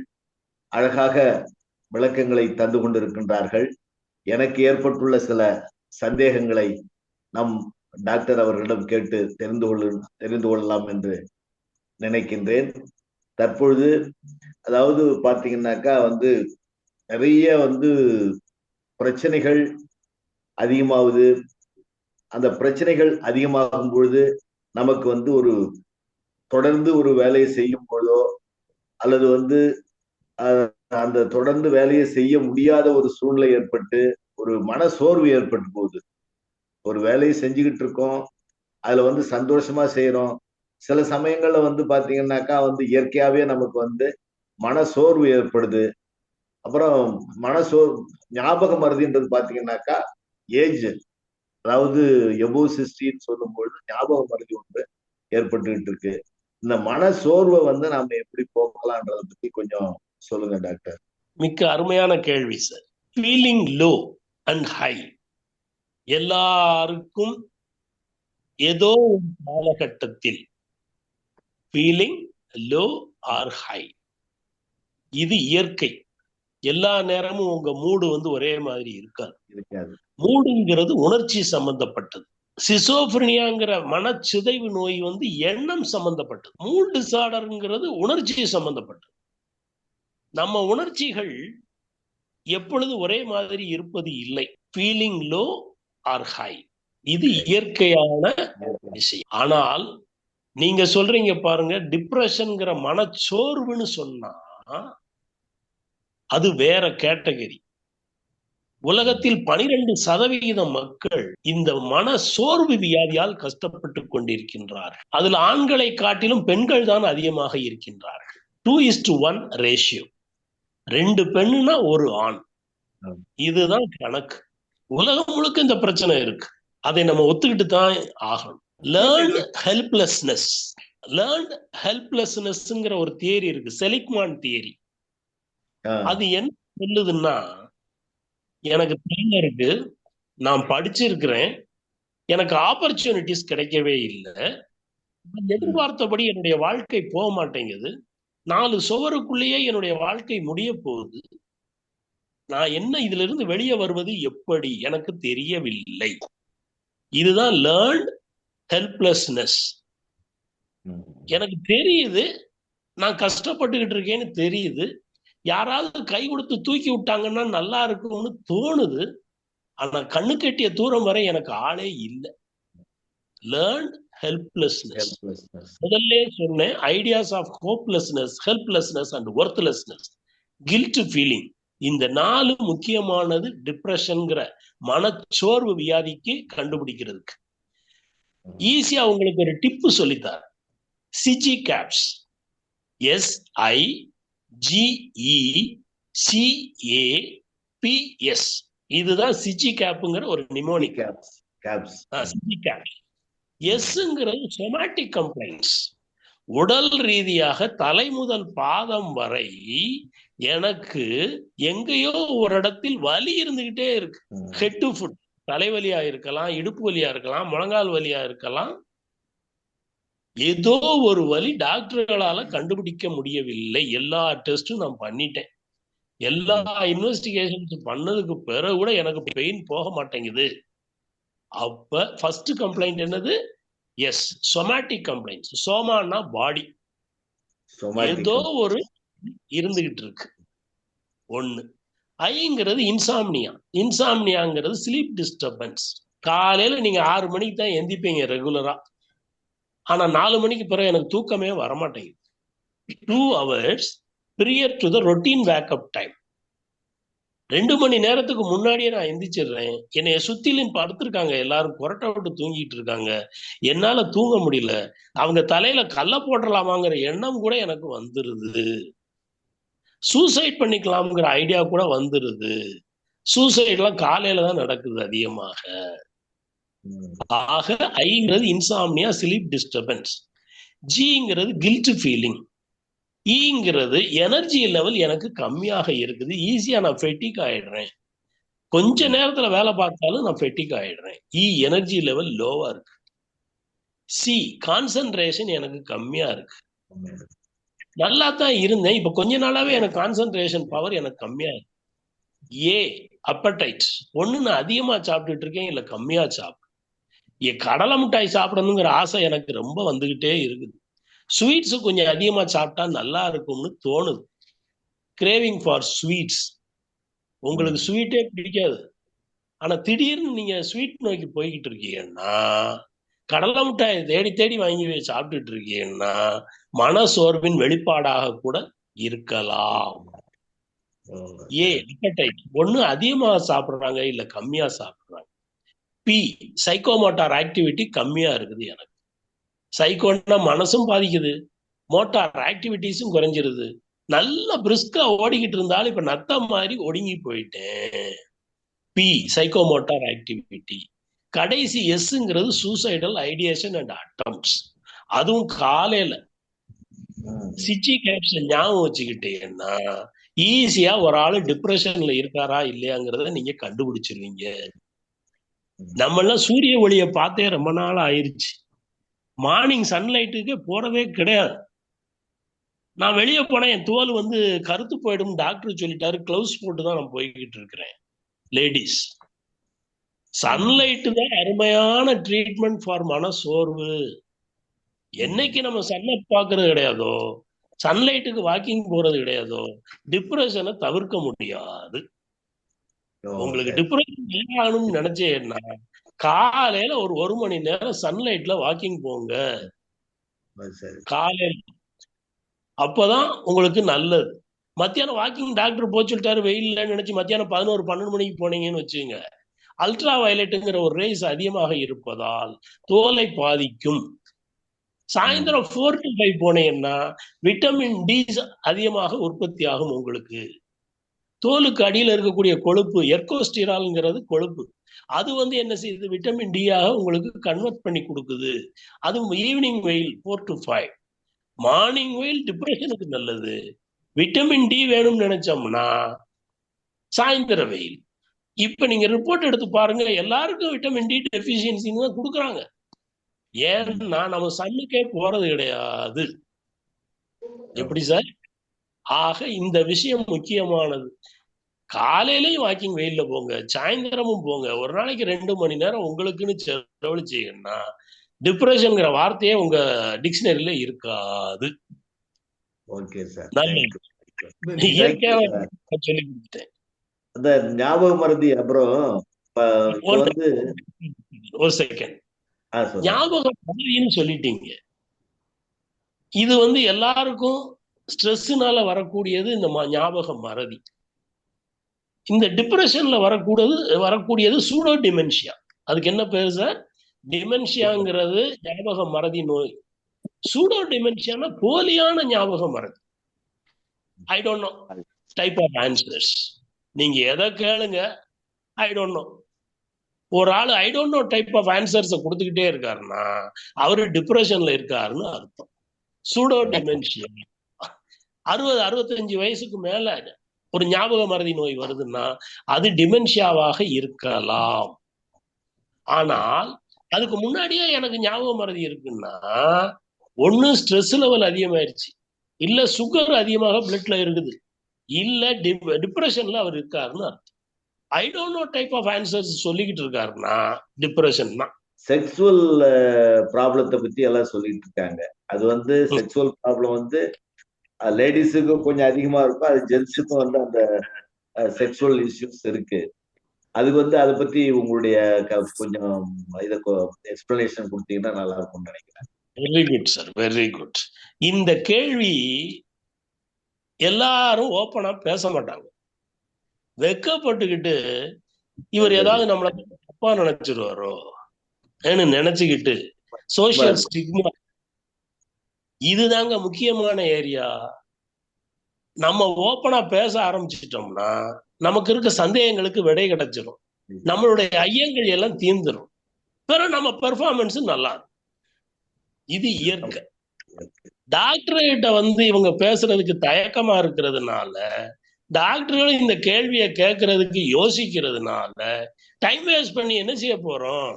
அழகாக விளக்கங்களை தந்து கொண்டிருக்கின்றார்கள். எனக்கு ஏற்பட்டுள்ள சில சந்தேகங்களை நம் டாக்டர் அவர்களிடம் கேட்டு தெரிந்து கொள்ளலாம் என்று நினைக்கின்றேன். தற்பொழுது அதாவது பார்த்தீங்கன்னாக்கா நிறைய பிரச்சனைகள் அதிகமாகுது. அந்த பிரச்சனைகள் அதிகமாகும் பொழுது நமக்கு ஒரு தொடர்ந்து ஒரு வேலையை செய்யும் பொழுதோ அல்லது அந்த தொடர்ந்து வேலையை செய்ய முடியாத ஒரு சூழ்நிலை ஏற்பட்டு ஒரு மன சோர்வு ஏற்பட்டு போகுது. ஒரு வேலையை செஞ்சுக்கிட்டு இருக்கோம், அதுல சந்தோஷமா செய்யறோம். சில சமயங்கள்ல பாத்தீங்கன்னாக்கா இயற்கையாவே நமக்கு மன சோர்வு ஏற்படுது. அப்புறம் மனசோர் ஞாபக மறதின்றது பாத்தீங்கன்னாக்கா ஏஜ், அதாவது எபோவ் 60 சொல்லும்பொழுது ஞாபக மறதி ஒன்று ஏற்பட்டுக்கிட்டு இருக்கு. இந்த மன சோர்வை நாம எப்படி போக்கலான்றதை பத்தி கொஞ்சம் சொல்லுங்க டாக்டர். மிக்க அருமையான கேள்வி sir. Feeling low and high எல்லாருக்கும் ஏதோ ஒரு காலகட்டத்தில் ஃபீலிங் லோ ஆர் ஹை, இது இயற்கை. எல்லா நேரமும் உங்க மூடு ஒரே மாதிரி இருக்காது. மூடுங்கிறது உணர்ச்சி சம்பந்தப்பட்டது. சிசோஃப்ரினியாங்கிற மனச்சிதைவு நோய் எண்ணம் சம்பந்தப்பட்டது. மூட் டிசார்டர்ங்கிறது உணர்ச்சி சம்பந்தப்பட்டது. நம்ம உணர்ச்சிகள் எப்பொழுது ஒரே மாதிரி இருப்பது இல்லை. ஃபீலிங் லோ ஆர் ஹை, இது இயற்கையான விஷயம். ஆனால் நீங்க சொல்றீங்க பாருங்க, டிப்ரெஷன்ங்கிற மனச்சோர்வுன்னு சொன்னா அது வேற கேட்டகரி. உலகத்தில் 12% மக்கள் இந்த மன சோர்வு வியாதியால் கஷ்டப்பட்டு கொண்டிருக்கின்றார்கள். அதில் ஆண்களை காட்டிலும் பெண்கள் தான் அதிகமாக இருக்கின்றார்கள். 2:1 ரேஷியோ. 2 பெண்ணுனா 1 ஆண். இதுதான் கணக்கு. உலகம் முழுக்க இந்த பிரச்சனை இருக்கு. அதை நம்ம ஒத்துக்கிட்டு தான் ஆகணும். Learnt helplessness. லேர்ன்ட் ஹெல்ப்லெஸ்னஸ்ங்கிற ஒரு தியரி இருக்கு, செலிக்மான் தியரி. அது என்ன சொல்லுதுன்னா, எனக்கு திறமை இருக்கு, நான் படிச்சிருக்கிறேன், எனக்கு ஆப்பர்ச்சுனிட்டிஸ் கிடைக்கவே இல்லை, எதிர்பார்த்தபடி என்னுடைய வாழ்க்கை போக மாட்டேங்குது, 4 சுவருக்குள்ளேயே என்னுடைய வாழ்க்கை முடிய போகுது, நான் என்ன இதுல இருந்து வெளியே வருவது எப்படி எனக்கு தெரியவில்லை. இதுதான் லேர்ன்ட் ஹெல்ப்லெஸ்னஸ். எனக்கு தெரியுது நான் கஷ்டப்பட்டுக்கிட்டு இருக்கேன்னு தெரியுது, யாராவது கை கொடுத்து தூக்கி விட்டாங்கன்னா நல்லா இருக்கும்னு தோணுது, ஆனா கண்ணு கட்டிய தூரம் வரை எனக்கு ஆளே இல்லை. Learned helplessness. முதல்ல சொன்னேன், ideas of hopelessness, helplessness and worthlessness, guilt feeling. இந்த 4 முக்கியமானது டிப்ரெஷன்ங்கிற மனச்சோர்வு வியாதிக்கு கண்டுபிடிக்கிறதுக்கு. ஈஸியா உங்களுக்கு ஒரு டிப்பு சொல்லித்தார். சிஜி கேப்ஸ், SIGECAPS, இதுதான் சிஜி கேப்ங்கிற ஒரு நிமோனிக். SIGECAPS. எஸ்ங்கிறது சொமாட்டிக் கம்ப்ளைண்ட்ஸ். உடல் ரீதியாக தலை முதல் பாதம் வரை எனக்கு எங்கேயோ ஒரு இடத்தில் வலி இருந்துகிட்டே இருக்கு. ஹெட் டு ஃபுட், தலைவலியா இருக்கலாம், இடுப்பு வலியா இருக்கலாம், முழங்கால் வலியா இருக்கலாம், ஏதோ ஒரு வலி டாக்டர்களால கண்டுபிடிக்க முடியவில்லை. எல்லா டெஸ்டும் நான் பண்ணிட்டேன், எல்லா இன்வெஸ்டிகேஷன்ஸ் பண்ணதுக்கு பிறகு கூட எனக்கு பெயின் போக மாட்டேங்குது. அப்ப ஃபர்ஸ்ட் கம்ப்ளைண்ட் என்னது? S, somatic complaints. சோமானா பாடி, ஏதோ ஒரு இருந்துகிட்டு இருக்கு. ஒண்ணு. ஐங்கிறது இன்சாம்னியா. இன்சாம்னியாங்கிறது ஸ்லீப் டிஸ்டர்பன்ஸ். காலையில நீங்க 6 மணிக்கு தான் எந்திப்பீங்க ரெகுலரா, ஆனா 4 மணிக்கு பிறகு எனக்கு தூக்கமே வரமாட்டேங்குது. 2 hours prior to the routine wake-up time. 2 மணி நேரத்துக்கு முன்னாடியே நான் எந்திரிச்சிடுறேன். என்னைய சுத்திலும் படுத்திருக்காங்க, எல்லாரும் கொரட்டை விட்டு தூங்கிட்டு இருக்காங்க, என்னால தூங்க முடியல. அவங்க தலையில கல்ல போடலாமாங்கிற எண்ணம் கூட எனக்கு வந்துருது. சூசைட் பண்ணிக்கலாம்ங்கிற ஐடியா கூட வந்துருது. சூசைட்லாம் காலையில தான் நடக்குது அதிகமாக. ஆக ஐங்கிறது இன்சாம்னியா, ஸ்லீப் டிஸ்டர்பன்ஸ். ஜிங்கிறது கில்ட் ஃபீலிங். ஈங்கிறது எனர்ஜி லெவல் எனக்கு கம்மியாக இருக்குது, ஈஸியா நான் ஃபெட்டிக் ஆயிடுறேன், கொஞ்ச நேரத்துல வேலை பார்த்தாலும் நான் ஃபெட்டிக் ஆயிடுறேன். எனர்ஜி லெவல் லோவா இருக்கு. சி, கான்சென்ட்ரேஷன் எனக்கு கம்மியா இருக்கு. நல்லா தான் இருந்தேன், இப்ப கொஞ்ச நாளாவே எனக்கு கான்சென்ட்ரேஷன் பவர் எனக்கு கம்மியா இருக்கு. அப்படைட். ஒண்ணு நான் அதிகமா சாப்பிட்டுட்டு இருக்கேன், இல்ல கம்மியா சாப்பிட்டு. கடலை மிட்டாய் சாப்பிடணுங்கிற ஆசை எனக்கு ரொம்ப வந்துகிட்டே இருக்குது. ஸ்வீட்ஸ் கொஞ்சம் அதிகமா சாப்பிட்டா நல்லா இருக்கும்னு தோணுது. Craving for sweets. உங்களுக்கு ஸ்வீட்டே பிடிக்காது, ஆனா திடீர்னு நீங்க ஸ்வீட் நோக்கி போய்கிட்டு இருக்கீங்கன்னா, கடலை மிட்டாயை தேடி தேடி வாங்கி சாப்பிட்டுட்டு இருக்கீங்கன்னா, மன சோர்வின் வெளிப்பாடாக கூட இருக்கலாம். ஏ appetite, ஒண்ணு அதிகமா சாப்பிடுறாங்க இல்ல கம்மியா சாப்பிடுறாங்க. பி சைக்கோமோட்டார் ஆக்டிவிட்டி கம்மியா இருக்குது எனக்கு. சைக்கோன்னா மனசும் பாதிக்குது, மோட்டார் ஆக்டிவிட்டிஸும் குறைஞ்சிருது. நல்ல பிரிஸ்கா ஓடிக்கிட்டு இருந்தாலும் இப்ப நத்த மாதிரி ஒடுங்கி போயிட்டேன். B psychomotor activity. கடைசி எஸ்ங்கிறது சூசைடல் ஐடியேஷன் அண்ட் அட்டம்ப்ட்ஸ். அதுவும் காலையில சிச்சி கேப்ஷன் ஞாபகம் வச்சுக்கிட்டேன்னா ஈஸியா ஒரு ஆளு டிப்ரெஷன்ல இருக்காரா இல்லையாங்கிறத நீங்க கண்டுபிடிச்சிருவீங்க. நம்ம எல்லாம் சூரிய ஒளியை பார்த்தே ரொம்ப நாள் ஆயிருச்சு. மார்னிங் சன்லைட்டுக்கு போறதே கிடையாது. நான் வெளியே போனேன், என் தோல் கருத்து போயிடும் டாக்டர் சொல்லிட்டாரு. கிளவுஸ் போட்டு தான் நான் போய்கிட்டு இருக்கிறேன். லேடிஸ், சன்லைட் தான் அருமையான ட்ரீட்மெண்ட் ஃபார் மன சோர்வு. என்னைக்கு நம்ம சன்னை பார்க்கறது கிடையாதோ, சன்லைட்டுக்கு வாக்கிங் போறது கிடையாதோ, டிப்ரெஷனை தவிர்க்க முடியாது. உங்களுக்கு டிப்ரெஷன் ஆகணும்னு நினைச்சேன்னா காலையில ஒரு மணி நேரம் சன்லைட்ல வாக்கிங் போங்க காலையில. அப்பதான் உங்களுக்கு நல்லது. மத்தியானம் வாக்கிங் டாக்டர் போய் சொல்லிட்டாரு வெயில்ல நினைச்சு மத்தியானம் 11-12 மணிக்கு போனீங்கன்னு வச்சுங்க, அல்ட்ரா வயலட்டுங்கிற ஒரு ரேஸ் அதிகமாக இருப்பதால் தோலை பாதிக்கும். சாயந்தரம் 4 to 5 போனீங்கன்னா விட்டமின் டி அதிகமாக உற்பத்தி ஆகும். உங்களுக்கு தோலுக்கு அடியில் இருக்கக்கூடிய கொழுப்பு எர்கோஸ்டிரால்ங்கிறது கொழுப்பு, அது என்ன செய்யுது, விட்டமின் டி ஆக உங்களுக்கு கன்வெர்ட் பண்ணி கொடுக்குது. அதுவும் ஈவினிங் வெயில் 4 to 5. மார்னிங் வெயில் டிப்ரெஷனுக்கு நல்லது. விட்டமின் டி வேணும்னு நினைச்சோம்னா சாயந்தர வெயில். இப்ப நீங்க ரிப்போர்ட் எடுத்து பாருங்க, எல்லாருக்கும் விட்டமின் டி டெஃபிஷியன்சின்னு தான் கொடுக்குறாங்க. ஏன்னா நம்ம சன்னுக்கே போறது கிடையாது. எப்படி சார்? ஆக இந்த விஷயம் முக்கியமானது. காலையிலையும் வாக்கிங் வெயில்ல போங்க, சாயந்தரமும் போங்க. ஒரு நாளைக்கு 2 மணி நேரம் உங்களுக்குன்னு செலவழிச்சீங்கன்னா டிப்ரெஷன்ங்கிற வார்த்தையே உங்க டிக்ஷனரியில இருக்காது. ஓகே சார், இயற்கையாக சொல்லி கொடுத்துட்டேன். அந்த ஞாபக மறதி. அப்புறம் ஒரு செகண்ட், ஞாபக மறதின்னு சொல்லிட்டீங்க. இது எல்லாருக்கும் ஸ்ட்ரெஸ்னால வரக்கூடியது. இந்த ஞாபக மறதி, இந்த டிப்ரெஷன்ல வரக்கூடியது சூடோ டிமென்ஷியா. அதுக்கு என்ன பேரு சார்? டிமென்ஷியாங்கிறது ஞாபக மறதி நோய். சூடோ டிமென்ஷியானா போலியான ஞாபக மறதி. I don't know type of answers. நீங்க எதை கேளுங்க, ஐ டோன்ட் நோ. ஒரு ஆளு I don't know type of ஆன்சர்ஸை கொடுத்துக்கிட்டே இருக்காருன்னா அவரு டிப்ரெஷன்ல இருக்காருன்னு அர்த்தம். சூடோ டிமென்ஷியா 60-65 வயசுக்கு மேல ஒரு ஞாபக மறதி நோய் வருதுன்னா அது டிமென்ஷியாவாக இருக்கலாம். ஆனால் அதுக்கு முன்னாடியே எனக்கு ஞாபக மறதி இருக்குன்னா ஒண்ணு ஸ்ட்ரெஸ் லெவல் அதிகமாயிருச்சு, இல்ல சுகர் அதிகமாக பிளட்ல இருக்குது, இல்ல டிப்ரெஷன்ல அவர் இருக்காருன்னு அர்த்தம். I don't know type of answers சொல்லிக்கிட்டு இருக்காருன்னா டிப்ரெஷன் தான். செக்ஸுவல் ப்ராப்ளத்தை பத்தி எல்லாம் சொல்லிட்டு இருக்காங்க. அது செக்ஸுவல் ப்ராப்ளம் லேடிஸுக்கும் கொஞ்சம் அதிகமா இருக்கும், அது ஜென்ஸுக்கும் அந்த செக்ஸுவல் இஷ்யூஸ் இருக்கு. அதுக்கு அதை பத்தி உங்களுடைய கொஞ்சம் இதை எக்ஸ்பிளனேஷன் கொடுத்தீங்கன்னா நல்லா இருக்கும்னு நினைக்கிறேன். Very good sir, very good. இந்த கேள்வி எல்லாரும் ஓப்பனா பேச மாட்டாங்க. வெக்கப்பட்டுக்கிட்டு இவர் ஏதாவது நம்மள தப்பா நினைச்சிருவாரோ நினைச்சுக்கிட்டு சோசியல் ஸ்டிக்மா. இதுதாங்க முக்கியமான ஏரியா. நம்ம ஓப்பனா பேச ஆரம்பிச்சிட்டோம்னா நமக்கு இருக்க சந்தேகங்களுக்கு விடை கிடைச்சிடும், நம்மளுடைய ஐயங்கள் எல்லாம் தீர்ந்துடும், பிறகு நம்ம பெர்ஃபார்மன்ஸ் நல்லா இருக்கும். இது இயற்கை. டாக்டர்கிட்ட இவங்க பேசுறதுக்கு தயக்கமா இருக்கிறதுனால, டாக்டர்களும் இந்த கேள்வியை கேட்கறதுக்கு யோசிக்கிறதுனால டைம் வேஸ்ட் பண்ணி என்ன செய்ய போறோம்?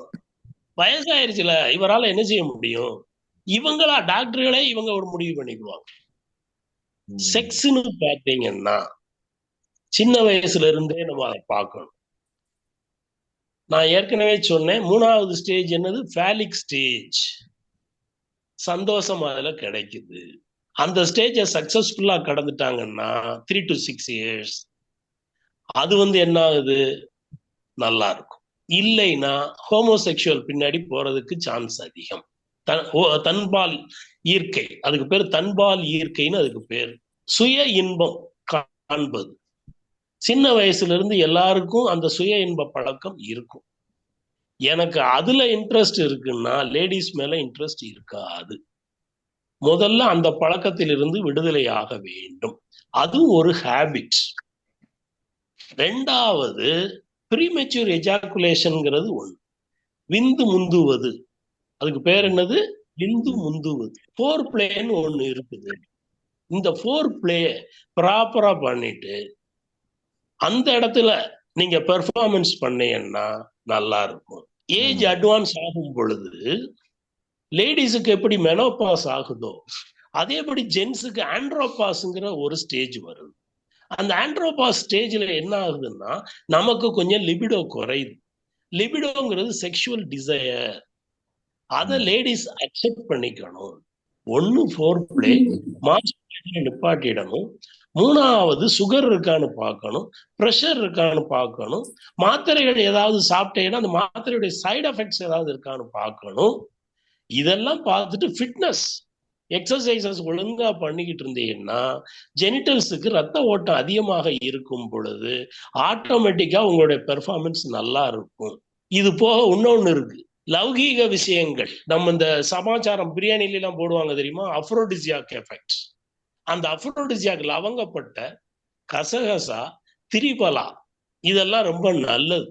வயசாயிருச்சுல, இவரால என்ன செய்ய முடியும்? இவங்களா டாக்டர்களே இவங்க ஒரு முடிவு பண்ணிக்குவாங்க. செக்ஸ்ன்னு பார்த்தீங்கன்னா சின்ன வயசுல இருந்தே நம்ம அதை பார்க்கணும். நான் ஏற்கனவே சொன்னேன், 3வது ஸ்டேஜ் என்னது? Phallic stage. சந்தோஷம் அதுல கிடைக்குது. அந்த ஸ்டேஜை சக்சஸ்ஃபுல்லா கடந்துட்டாங்கன்னா 3 to 6 years அது என்ன ஆகுது? நல்லா இருக்கும். இல்லைன்னா ஹோமோசெக்சுவல் பின்னாடி போறதுக்கு சான்ஸ் அதிகம். தன்பால் ஈர்க்கை, அதுக்கு பேர் தன்பால் ஈர்க்கைன்னு அதுக்கு பேர். சுய இன்பம் காண்பது, சின்ன வயசுல இருந்து எல்லாருக்கும் அந்த சுய இன்ப பழக்கம் இருக்கும். எனக்கு அதுல இன்ட்ரெஸ்ட் இருக்குன்னா லேடிஸ் மேல இன்ட்ரெஸ்ட் இருக்காது. முதல்ல அந்த பழக்கத்திலிருந்து விடுதலையாக வேண்டும். அது ஒரு ஹேபிட். ரெண்டாவது, ப்ரீமெச்சூர் எஜாக்குலேஷன்ங்கிறது ஒண்ணு. விந்து முந்துவது. அதுக்கு பேர் என்னது? விந்து முந்துவது. ஃபோர் பிளேன்னு ஒண்ணு இருக்குது. இந்த ஃபோர் பிளே ப்ராப்பரா பண்ணிட்டு அந்த இடத்துல நீங்க பெர்ஃபார்மன்ஸ் பண்ணீங்கன்னா நல்லா இருக்கும். ஏஜ் அட்வான்ஸ் ஆகும் பொழுது லேடிஸுக்கு எப்படி மெனோபாஸ் ஆகுதோ அதேபடி ஜென்ஸுக்கு ஆண்ட்ரோபாஸ்ங்கிற ஒரு ஸ்டேஜ் வருது. அந்த ஆண்ட்ரோபாஸ் ஸ்டேஜ்ல என்ன ஆகுதுன்னா நமக்கு கொஞ்சம் லிபிடோ குறையுது. லிபிடோங்கிறது செக்ஷுவல் டிசையர். அதை லேடிஸ் அக்செப்ட் பண்ணிக்கணும். ஒன்னு ஃபோர் பிளே நிப்பாட்டிடணும். மூணாவது சுகர் இருக்கான்னு பார்க்கணும், ப்ரெஷர் இருக்கான்னு பார்க்கணும், மாத்திரைகள் ஏதாவது சாப்பிட்டேன்னா அந்த மாத்திரையுடைய சைடு எஃபெக்ட்ஸ் ஏதாவது இருக்கான்னு பார்க்கணும். இதெல்லாம் பார்த்துட்டு ஃபிட்னஸ் எக்ஸசைசஸ் ஒழுங்கா பண்ணிக்கிட்டு இருந்தீங்கன்னா ஜெனிட்டல்ஸுக்கு ரத்த ஓட்டம் அதிகமாக இருக்கும் பொழுது ஆட்டோமேட்டிக்கா உங்களுடைய பெர்ஃபார்மன்ஸ் நல்லா இருக்கும். இது போக இன்னொன்னு இருக்கு, லௌகீக விஷயங்கள். நம்ம இந்த சமாச்சாரம் பிரியாணில எல்லாம் போடுவாங்க தெரியுமா, அஃப்ரோடிசியாக் எஃபெக்ட். அந்த அஃப்ரோடிசியாக் லவங்கப்பட்ட கசகசா, திரிபலா இதெல்லாம் ரொம்ப நல்லது.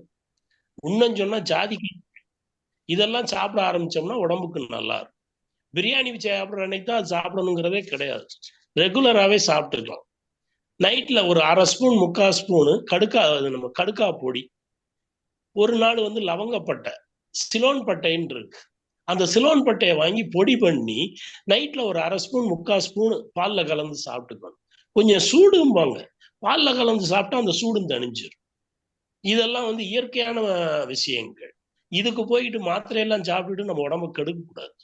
இன்னும் சொன்னா ஜாதிக்காய் இதெல்லாம் சாப்பிட ஆரம்பிச்சோம்னா உடம்புக்கு நல்லா இருக்கும். பிரியாணி சாப்பிட்ற அன்னைக்கு தான் அது சாப்பிடணுங்கிறதே கிடையாது, ரெகுலராகவே சாப்பிட்டுக்கலாம். நைட்ல ஒரு அரை ஸ்பூன் 3/4 ஸ்பூனு நம்ம கடுக்கா பொடி, ஒரு நாள் லவங்கப்பட்டை சிலோன் பட்டைன்னு இருக்கு, அந்த சிலோன் பட்டையை வாங்கி பொடி பண்ணி நைட்ல ஒரு அரை ஸ்பூன் 3/4 ஸ்பூனு பால்ல கலந்து சாப்பிட்டுக்கணும். கொஞ்சம் சூடும்பாங்க, பால்ல கலந்து சாப்பிட்டா அந்த சூடும் தணிஞ்சிடும். இதெல்லாம் இயற்கையான விஷயங்கள். இதுக்கு போயிட்டு மாத்திரையெல்லாம் சாப்பிட்டுட்டு நம்ம உடம்பு கெடுக்க கூடாது.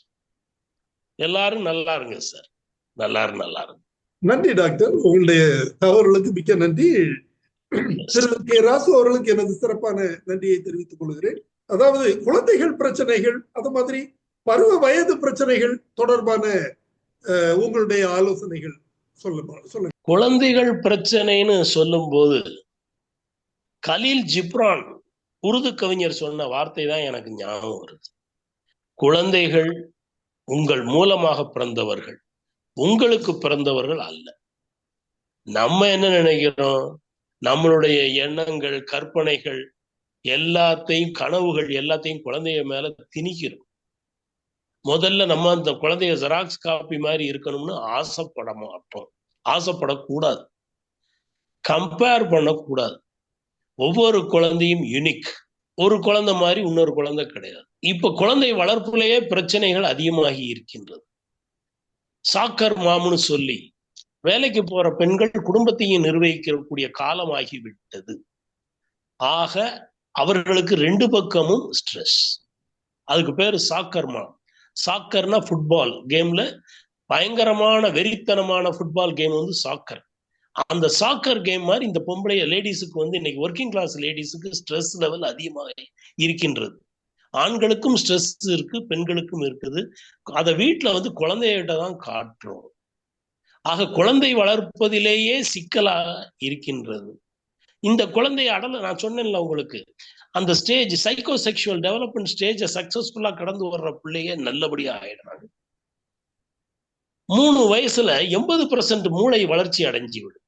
எல்லாரும் நல்லா இருங்க சார். நல்லா இருங்க. நன்றி டாக்டர், உங்களுடைய தகவல்களுக்கு மிக்க நன்றி. திரு கே. ராசு அவர்களுக்கு எனது சிறப்பான நன்றியை தெரிவித்துக் கொள்கிறேன். அதாவது குழந்தைகள் பிரச்சனைகள், அது மாதிரி பருவ வயது பிரச்சனைகள் தொடர்பான உங்களுடைய ஆலோசனைகள் சொல்லுங்க. குழந்தைகள் பிரச்சனைன்னு சொல்லும் போது கலீல் ஜிப்ரான் உருது கவிஞர் சொன்ன வார்த்தை தான் எனக்கு ஞாபகம் வருது. குழந்தைகள் உங்கள் மூலமாக பிறந்தவர்கள், உங்களுக்கு பிறந்தவர்கள் அல்ல. நம்ம என்ன நினைக்கிறோம், நம்மளுடைய எண்ணங்கள், கற்பனைகள் எல்லாத்தையும், கனவுகள் எல்லாத்தையும் குழந்தைய மேல திணிக்கிறோம். முதல்ல நம்ம அந்த குழந்தைய ஜெராக்ஸ் காப்பி மாதிரி இருக்கணும்னு ஆசைப்பட மாட்டோம், ஆசைப்படக்கூடாது, கம்பேர் பண்ணக்கூடாது. ஒவ்வொரு குழந்தையும் யூனிக். ஒரு குழந்தை மாதிரி இன்னொரு குழந்தை கிடையாது. இப்ப குழந்தை வளர்ப்புலேயே பிரச்சனைகள் அதிகமாகி இருக்கின்றது. சாக்கர் மாமுன்னு சொல்லி வேலைக்கு போற பெண்கள் குடும்பத்தையும் நிர்வகிக்கக்கூடிய காலமாகி விட்டது. ஆக அவர்களுக்கு 2 பக்கமும் ஸ்ட்ரெஸ். அதுக்கு பேரு சாக்கர் மாம். சாக்கர்னா ஃபுட்பால் கேம்ல பயங்கரமான வெறித்தனமான ஃபுட்பால் கேம் சாக்கர். அந்த சாக்கர் கேம் மாதிரி இந்த பொம்பளை லேடிஸுக்கு இன்னைக்கு ஒர்க்கிங் கிளாஸ் லேடிஸுக்கு ஸ்ட்ரெஸ் லெவல் அதிகமாக இருக்கின்றது. ஆண்களுக்கும் ஸ்ட்ரெஸ் இருக்கு, பெண்களுக்கும் இருக்குது. அதை வீட்டுல குழந்தைகிட்ட தான் காட்டுறோம். ஆக குழந்தை வளர்ப்பதிலேயே சிக்கலாக இருக்கின்றது. இந்த குழந்தைய நான் சொன்னேன்ல உங்களுக்கு, அந்த ஸ்டேஜ் சைக்கோ செக்ஷுவல் டெவலப்மெண்ட் ஸ்டேஜ சக்சஸ்ஃபுல்லா கடந்து வர்ற பிள்ளைய நல்லபடியா ஆயிடுறாங்க. 3 வயசுல 80% மூளை வளர்ச்சி அடைஞ்சு விடும்.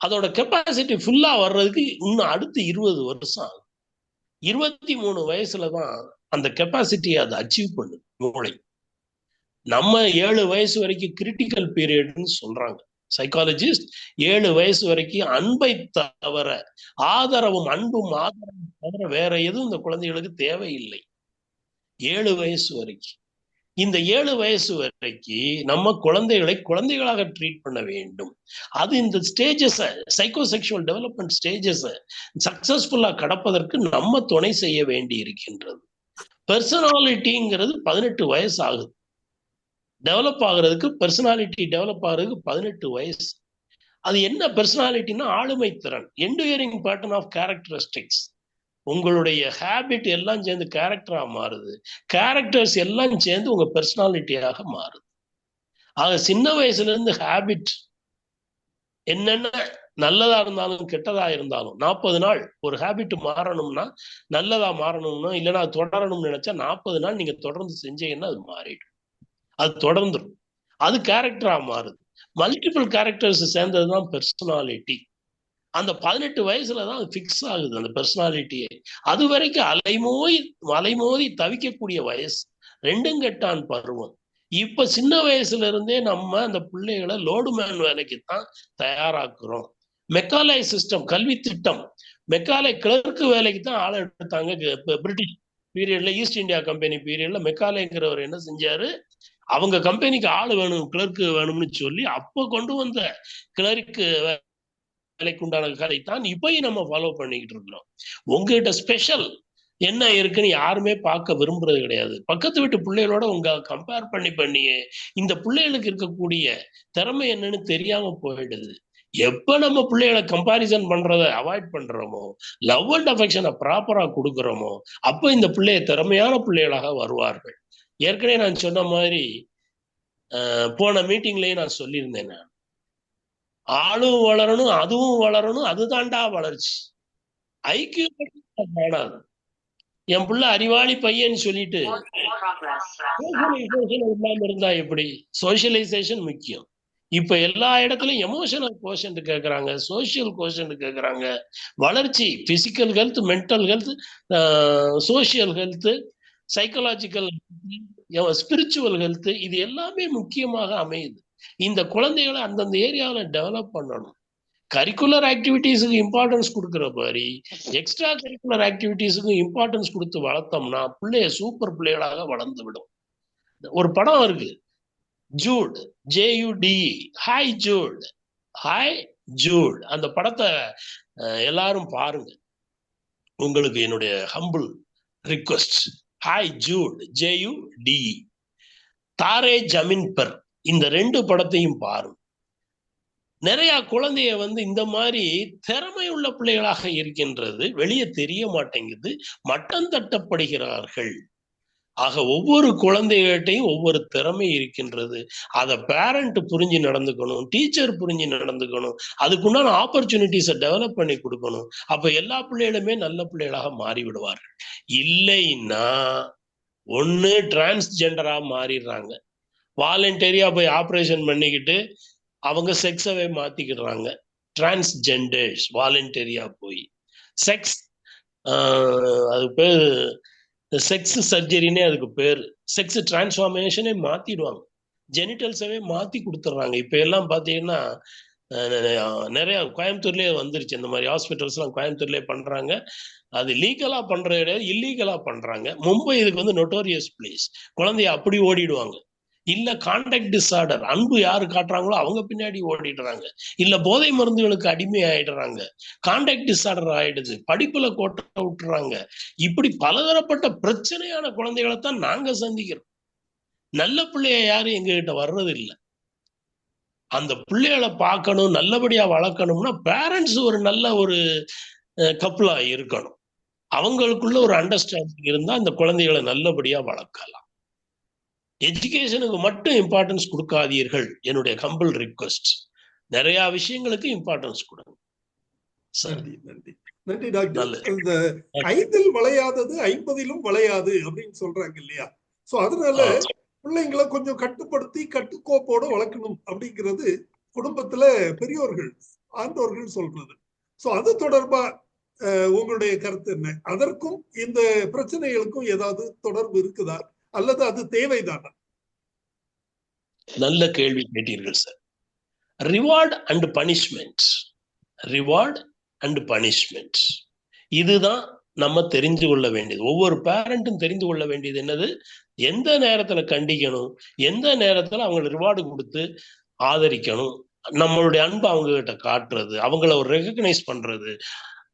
அதோட கெப்பாசிட்டி ஃபுல்லா வர்றதுக்கு இன்னும் அடுத்து 20 வருஷம் ஆகும். 23 வயசுலதான் அந்த கெப்பாசிட்டியை அதை அச்சீவ் பண்ணுது மூளை. நம்ம 7 வயசு வரைக்கும் கிரிட்டிக்கல் பீரியட்னு சொல்றாங்க சைக்காலஜிஸ்ட். 7 வயசு வரைக்கும் அன்பை தவிர, ஆதரவும் தவிர வேற எதுவும் இந்த குழந்தைகளுக்கு தேவையில்லை. 7 வயசு வரைக்கும். இந்த 7 வயசு வரைக்கும் நம்ம குழந்தைகளை குழந்தைகளாக ட்ரீட் பண்ண வேண்டும். அது இந்த ஸ்டேஜஸ், சைக்கோசெக்சுவல் டெவலப்மெண்ட் ஸ்டேஜஸ் சக்சஸ்ஃபுல்லா கடப்பதற்கு நம்ம துணை செய்ய வேண்டி இருக்கின்றது. பெர்சனாலிட்டிங்கிறது 18 வயசு ஆகுது டெவலப் ஆகுறதுக்கு. பெர்சனாலிட்டி டெவலப் ஆகுறதுக்கு 18 வயசு. அது என்ன பெர்சனாலிட்டின்னா ஆளுமை திறன், என்டுயரிங் பேட்டர்ன் ஆஃப் கேரக்டரிஸ்டிக்ஸ். உங்களுடைய ஹேபிட் எல்லாம் சேர்ந்து கேரக்டரா மாறுது, கேரக்டர்ஸ் எல்லாம் சேர்ந்து உங்க பெர்சனாலிட்டியாக மாறுது. ஆக சின்ன வயசுல இருந்து ஹேபிட் என்னென்ன நல்லதா இருந்தாலும் கெட்டதா இருந்தாலும் 40 நாள் ஒரு ஹேபிட் மாறணும்னா, நல்லதா மாறணும்னா, இல்லைன்னா தொடரணும்னு நினைச்சா 40 நாள் நீங்க தொடர்ந்து செஞ்சீங்கன்னா அது மாறிடும். அது தொடர்ந்துடும். அது கேரக்டரா மாறுது. மல்டிபிள் கேரக்டர்ஸ் சேர்ந்ததுதான் பெர்சனாலிட்டி. அந்த 18 வயசுலதான் அது பிக்ஸ் ஆகுது அந்த பெர்சனாலிட்டியே. அது வரைக்கும் அலைமோதி தவிக்கக்கூடிய வயசு, ரெண்டும் கெட்டான் பருவம். இப்ப சின்ன வயசுல இருந்தே நம்ம அந்த பிள்ளைகளை லோடுமேன் வேலைக்கு தான் தயாராக்குறோம். மெக்காலே சிஸ்டம், கல்வி திட்டம், மெக்காலே கிளர்க்கு வேலைக்கு தான் ஆளை எடுத்தாங்க. பிரிட்டிஷ் பீரியட்ல, ஈஸ்ட் இந்தியா கம்பெனி பீரியட்ல மெக்காலேங்கிறவர் என்ன செஞ்சாரு, அவங்க கம்பெனிக்கு ஆள் வேணும், கிளர்க்கு வேணும்னு சொல்லி அப்ப கொண்டு வந்த கிளர்க்கு வேலைக்கு உண்டான கதைத்தான் இப்பயும் நம்ம ஃபாலோ பண்ணிக்கிட்டு இருக்கிறோம். உங்ககிட்ட ஸ்பெஷல் என்ன இருக்குன்னு யாருமே பார்க்க விரும்புறது கிடையாது. பக்கத்து வீட்டு பிள்ளைகளோட உங்க கம்பேர் பண்ணியே இந்த பிள்ளைகளுக்கு இருக்கக்கூடிய திறமை என்னன்னு தெரியாம போயிடுது. எப்ப நம்ம பிள்ளைகளை கம்பாரிசன் பண்றதை அவாய்ட் பண்றோமோ, லவ் அண்ட் அஃபெக்ஷனை ப்ராப்பரா கொடுக்குறோமோ, அப்ப இந்த பிள்ளைய திறமையான பிள்ளைகளாக வருவார்கள். ஏற்கனவே நான் சொன்ன மாதிரி போன மீட்டிங்லயே நான் சொல்லியிருந்தேன், நான் ஆளும் வளரணும், அதுவும் வளரணும், அதுதான்டா வளர்ச்சி. ஐக்கிய காணாது. என் பிள்ளை அறிவாளி பையன்னு சொல்லிட்டு சோசியலைசேஷன் இல்லாம இருந்தா எப்படி? சோசியலைசேஷன் முக்கியம். இப்ப எல்லா இடத்துலயும் எமோஷனல் கோஷன்ட் கேட்கறாங்க, சோசியல் கோஷன்ட் கேட்கறாங்க. வளர்ச்சி physical health, mental health, social health, psychological, spiritual health, இது எல்லாமே முக்கியமாக அமையுது. இந்த குழந்தைகளை அந்தந்த ஏரியாவில் டெவலப் பண்ணணும். கரிக்குலர் ஆக்டிவிட்டிஸுக்கு இம்பார்ட்டன்ஸ் கொடுக்குற மாதிரி எக்ஸ்ட்ரா கரிக்குலர் ஆக்டிவிட்டிஸுக்கு இம்பார்ட்டன்ஸ் கொடுத்து வளர்த்தோம்னா பிள்ளைய சூப்பர் பிள்ளைகளாக வளர்ந்து விடும். ஒரு படம் இருக்கு, Jude, JUDE, hey Jude, hey Jude. அந்த படத்தை எல்லாரும் பாருங்க. உங்களுக்கு என்னுடைய humble request, hey Jude, JUDE, Taare Zameen Par, இந்த 2 படத்தையும் பாருங்க. நிறைய குழந்தைய இந்த மாதிரி திறமை உள்ள பிள்ளைகளாக இருக்கின்றது, வெளியே தெரிய மாட்டேங்குது, மட்டம் தட்டப்படுகிறார்கள். ஆக ஒவ்வொரு குழந்தைகிட்டையும் ஒவ்வொரு திறமை இருக்கின்றது. அதை பேரண்ட் புரிஞ்சு நடந்துக்கணும், டீச்சர் புரிஞ்சு நடந்துக்கணும், அதுக்குண்டான ஆப்பர்ச்சுனிட்டிஸை டெவலப் பண்ணி கொடுக்கணும். அப்ப எல்லா பிள்ளைகளுமே நல்ல பிள்ளைகளாக மாறி விடுவார்கள். இல்லைன்னா ஒண்ணு டிரான்ஸ்ஜெண்டரா மாறிடுறாங்க, வாலண்டரியா போய் ஆப்ரேஷன் பண்ணிக்கிட்டு அவங்க செக்ஸவே மாத்திக்கிடுறாங்க. டிரான்ஸ்ஜெண்டர்ஸ் வாலண்டரியா போய் செக்ஸ், அது பேர் செக்ஸ் சர்ஜரினே அதுக்கு பேரு. செக்ஸ் டிரான்ஸ்ஃபார்மேஷனே மாத்திடுவாங்க, ஜெனிட்டல்ஸவே மாத்தி கொடுத்துட்றாங்க. இப்ப எல்லாம் பாத்தீங்கன்னா நிறைய கோயம்புத்தூர்லயே வந்துருச்சு, இந்த மாதிரி ஹாஸ்பிட்டல்ஸ் எல்லாம் கோயம்புத்தூர்லயே பண்றாங்க. அது லீகலா பண்றது கிடையாது, இல்லீகலா பண்றாங்க. மும்பை இதுக்கு நோட்டோரியஸ் பிளேஸ். குழந்தைய அப்படி ஓடிடுவாங்க. இல்ல கான்டாக்ட் டிஸார்டர், அன்பு யாரு காட்டுறாங்களோ அவங்க பின்னாடி ஓடிடுறாங்க. இல்ல போதை மருந்துகளுக்கு அடிமை ஆயிடுறாங்க, கான்டாக்ட் டிஸார்டர் ஆயிடுது, படிப்புல கோட்டை விட்டுறாங்க. இப்படி பலதரப்பட்ட பிரச்சனையான குழந்தைகளைத்தான் நாங்க சந்திக்கிறோம். நல்ல பிள்ளைய யாரும் எங்க கிட்ட வர்றது இல்லை. அந்த பிள்ளைகளை பார்க்கணும், நல்லபடியா வளர்க்கணும்னா பேரண்ட்ஸ் ஒரு நல்ல ஒரு கப்புலா இருக்கணும். அவங்களுக்குள்ள ஒரு அண்டர்ஸ்டாண்டிங் இருந்தா அந்த குழந்தைகளை நல்லபடியா வளர்க்கலாம். எஜுகேஷனுக்கு மட்டும் இம்பார்ட்டன்ஸ் கொடுக்காதீர்கள், என்னுடைய ஹம்பிள் ரிக்வெஸ்ட். நிறைய விஷயங்களுக்கு இம்பார்ட்டன்ஸ் கொடுங்க. நன்றி நன்றி நன்றி டாக்டர். இந்த 5ல் வளையாதது 50லும் வளையாது அப்படின்னு சொல்றாங்க இல்லையா? சோ அதனால பிள்ளைங்களை கொஞ்சம் கட்டுப்படுத்தி கட்டுக்கோப்போட வளர்க்கணும் அப்படிங்கிறது குடும்பத்துல பெரியோர்கள், ஆண்டோர்கள் சொல்றது. சோ அது தொடர்பா உங்களுடைய கருத்து என்ன? அதற்கும் இந்த பிரச்சனைகளுக்கும் ஏதாவது தொடர்பு இருக்குதா, அல்லது அது தேவைதானா? நல்ல கேள்வி கேட்டீர்கள் sir. Reward and punishment, reward and punishment, இதுதான் நம்ம தெரிஞ்சு கொள்ள வேண்டியது. ஒவ்வொரு பேரண்ட்டும் தெரிந்து கொள்ள வேண்டியது என்னது, எந்த நேரத்துல கண்டிக்கணும், எந்த நேரத்துல அவங்களுக்கு ரிவார்டு கொடுத்து ஆதரிக்கணும், நம்மளுடைய அன்பு அவங்க கிட்ட காட்டுறது, அவங்கள ஒரு ரெகக்னைஸ் பண்றது,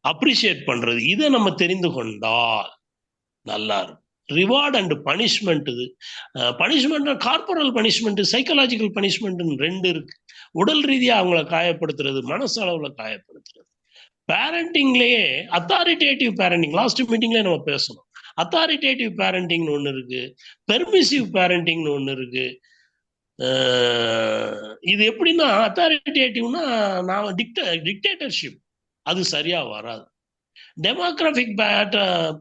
அப்ரிஷியேட் பண்றது, இதை நம்ம தெரிந்து கொண்டால் நல்லா இருக்கும். ரிவார்ட் அண்ட் பனிஷ்மெண்ட், இது punishment corporal punishment, psychological punishment 2 இருக்கு. உடல் ரீதியா அவங்கள காயப்படுத்துறது, மனசளவுல காயப்படுத்துறது. பேரண்டிங்லயே அத்தாரிட்டேட்டிவ் பேரண்டிங், லாஸ்ட் மீட்டிங்ல நம்ம பேசணும். அத்தாரிட்டேட்டிவ் பேரண்டிங்னு ஒண்ணு இருக்கு, பெர்மிசிவ் பேரண்டிங்னு ஒண்ணு இருக்கு, இது எப்படின்னா அத்தாரிட்டேட்டிவ்னா நான் டிக்டேட்டர்ஷிப் அது சரியா வராது. டெமோக்ராபிக்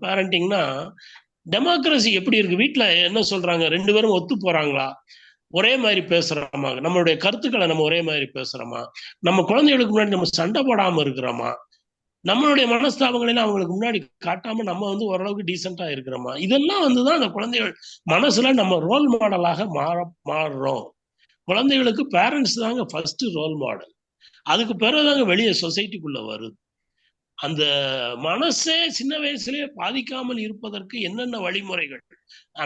பேரண்டிங்னா டெமோக்ரஸி எப்படி இருக்கு? வீட்டுல என்ன சொல்றாங்க, 2 பேரும் ஒத்து போறாங்களா, ஒரே மாதிரி பேசுறோமா, நம்மளுடைய கருத்துக்களை நம்ம ஒரே மாதிரி பேசுறோமா, நம்ம குழந்தைகளுக்கு முன்னாடி நம்ம சண்டை போடாம இருக்கிறோமா, நம்மளுடைய மனஸ்தாபங்களை அவங்களுக்கு முன்னாடி காட்டாம நம்ம ஓரளவுக்கு டீசெண்டா இருக்கிறோமா, இதெல்லாம் தான் அந்த குழந்தைகள் மனசுல நம்ம ரோல் மாடலாக மாறுறோம். குழந்தைகளுக்கு பேரண்ட்ஸ் தாங்க ஃபர்ஸ்ட் ரோல் மாடல். அதுக்கு பிறகுதாங்க வெளியே சொசைட்டிக்குள்ள வருது. அந்த மனசே சின்ன வயசுலயே பாதிக்காமல் இருப்பதற்கு என்னென்ன வழிமுறைகள்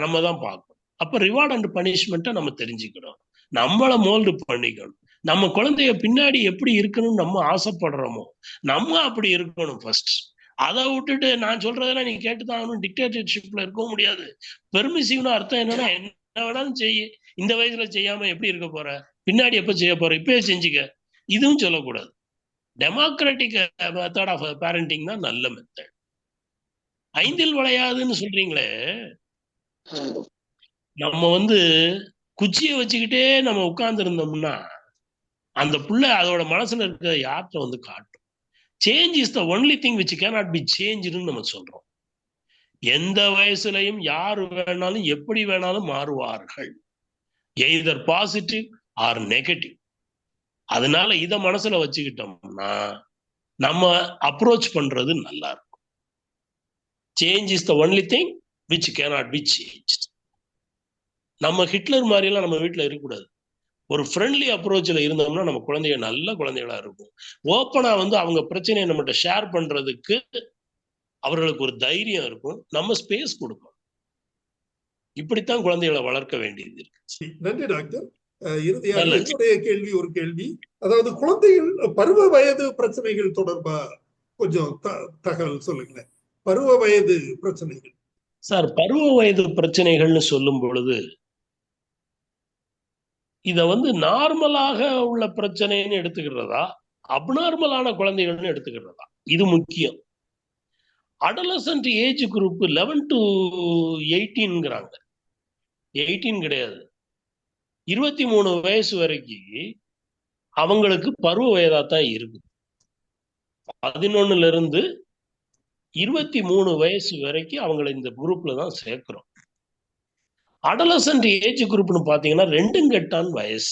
நம்ம தான் பார்க்கணும். அப்ப ரிவார்ட் அண்ட் பனிஷ்மெண்ட்டை நம்ம தெரிஞ்சுக்கணும், நம்மளை மோல்டு பண்ணிக்கணும். நம்ம குழந்தைய பின்னாடி எப்படி இருக்கணும்னு நம்ம ஆசைப்படுறோமோ நம்ம அப்படி இருக்கணும் ஃபர்ஸ்ட். அதை விட்டுட்டு நான் சொல்றதெல்லாம் நீ கேட்டுதான் ஆகணும், டிக்டேட்டர்ஷிப்ல இருக்கவும் முடியாது. பெர்மிசிவ்னு அர்த்தம் என்னன்னா என்ன வேணாலும் செய்ய, இந்த வயசுல செய்யாம எப்படி இருக்க போற, பின்னாடி எப்ப செய்ய போற, இப்பயே செஞ்சுக்க, இதுவும் சொல்லக்கூடாது. டெமோக்ராட்டிக் மெத்தட் ஆஃப் பேரண்டிங் தான் நல்ல மெத்தட். 5ல் விளையாதுன்னு சொல்றீங்களே, நம்ம குச்சியை வச்சுக்கிட்டே நம்ம உட்கார்ந்து இருந்தோம்னா அந்த புள்ள அதோட மனசுல இருக்கிற யார்கிட்ட காட்டும். Change is the only thing which cannot be சேஞ்சுன்னு நம்ம சொல்றோம். எந்த வயசுலையும் யாரு வேணாலும் எப்படி வேணாலும் மாறுவார்கள், எய்தர் பாசிட்டிவ் ஆர் நெகட்டிவ். அதனால இத மனசுல வச்சுக்கிட்டோம்னா நம்ம அப்ரோச் பண்றது நல்லா இருக்கும். Change is the only thing which cannot be change. நம்ம ஹிட்லர் மாதிரி எல்லாம் நம்ம வீட்டுல இருக்கக்கூடாது. ஒரு ஃப்ரெண்ட்லி அப்ரோச்ல இருந்தோம்னா நம்ம குழந்தைங்க நல்ல குழந்தைகளா இருக்கும். ஓப்பனா அவங்க பிரச்சனையை நம்மகிட்ட ஷேர் பண்றதுக்கு அவர்களுக்கு ஒரு தைரியம் இருக்கும், நம்ம ஸ்பேஸ் கொடுக்கணும். இப்படித்தான் குழந்தைகளை வளர்க்க வேண்டியது இருக்கு. நன்றி டாக்டர். இறுதியாக என்னுடைய கேள்வி ஒரு கேள்வி, அதாவது குழந்தைகள் பருவ வயது பிரச்சனைகள் தொடர்பா கொஞ்சம் தகவல் சொல்லுங்களேன். பருவ வயது பிரச்சனைகள் சார், பருவ வயது பிரச்சனைகள்னு சொல்லும் பொழுது இத நார்மலாக உள்ள பிரச்சனைன்னு எடுத்துக்கிறதா, அப்நார்மலான குழந்தைகள்னு எடுத்துக்கிறதா, இது முக்கியம். Adolescent age group 11 to 18ங்கிறாங்க. 18 கிடையாது, 23 வயசு வரைக்கும் அவங்களுக்கு பருவ வயதாத்தான் இருக்கு. 11ல இருந்து 23 வயசு வரைக்கும் அவங்களை இந்த குரூப்ல தான் சேர்க்கிறோம். அடலசன்ட் ஏஜ் குரூப்னு பாத்தீங்கன்னா 2 கெட்டான் வயசு.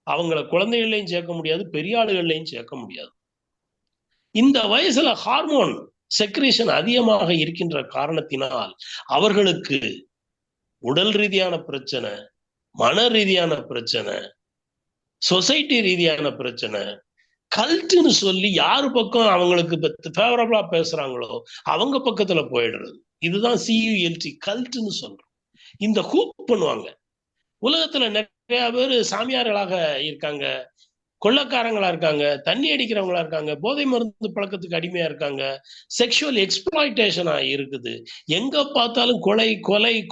அவங்கள குழந்தைகள்லையும் சேர்க்க முடியாது, பெரிய ஆளுகள்லையும் சேர்க்க முடியாது. இந்த வயசுல ஹார்மோன் செக்ரீஷன் அதிகமாக இருக்கின்ற காரணத்தினால் அவர்களுக்கு உடல் ரீதியான பிரச்சனை, மன ரீதியான பிரச்சனை, சொசைட்டி ரீதியான பிரச்சனை, கல்ட்டுன்னு சொல்லி யாரு பக்கம் அவங்களுக்கு ஃபேவரபிளா பேசுறாங்களோ அவங்க பக்கத்துல போயிடுறது. இதுதான் CULT, கல்ட்டுன்னு சொல்றோம். இந்த ஹூப் பண்ணுவாங்க. உலகத்துல நிறைய பேர் சாமியார்களாக இருக்காங்க, கொள்ளக்காரங்களா இருக்காங்க, தண்ணி அடிக்கிறவங்களா இருக்காங்க, போதை மருந்து பழக்கத்துக்கு அடிமையா இருக்காங்க, செக்ஷுவல் எக்ஸ்ப்ளாய்டேஷனா இருக்குது. எங்க பார்த்தாலும் கொலை,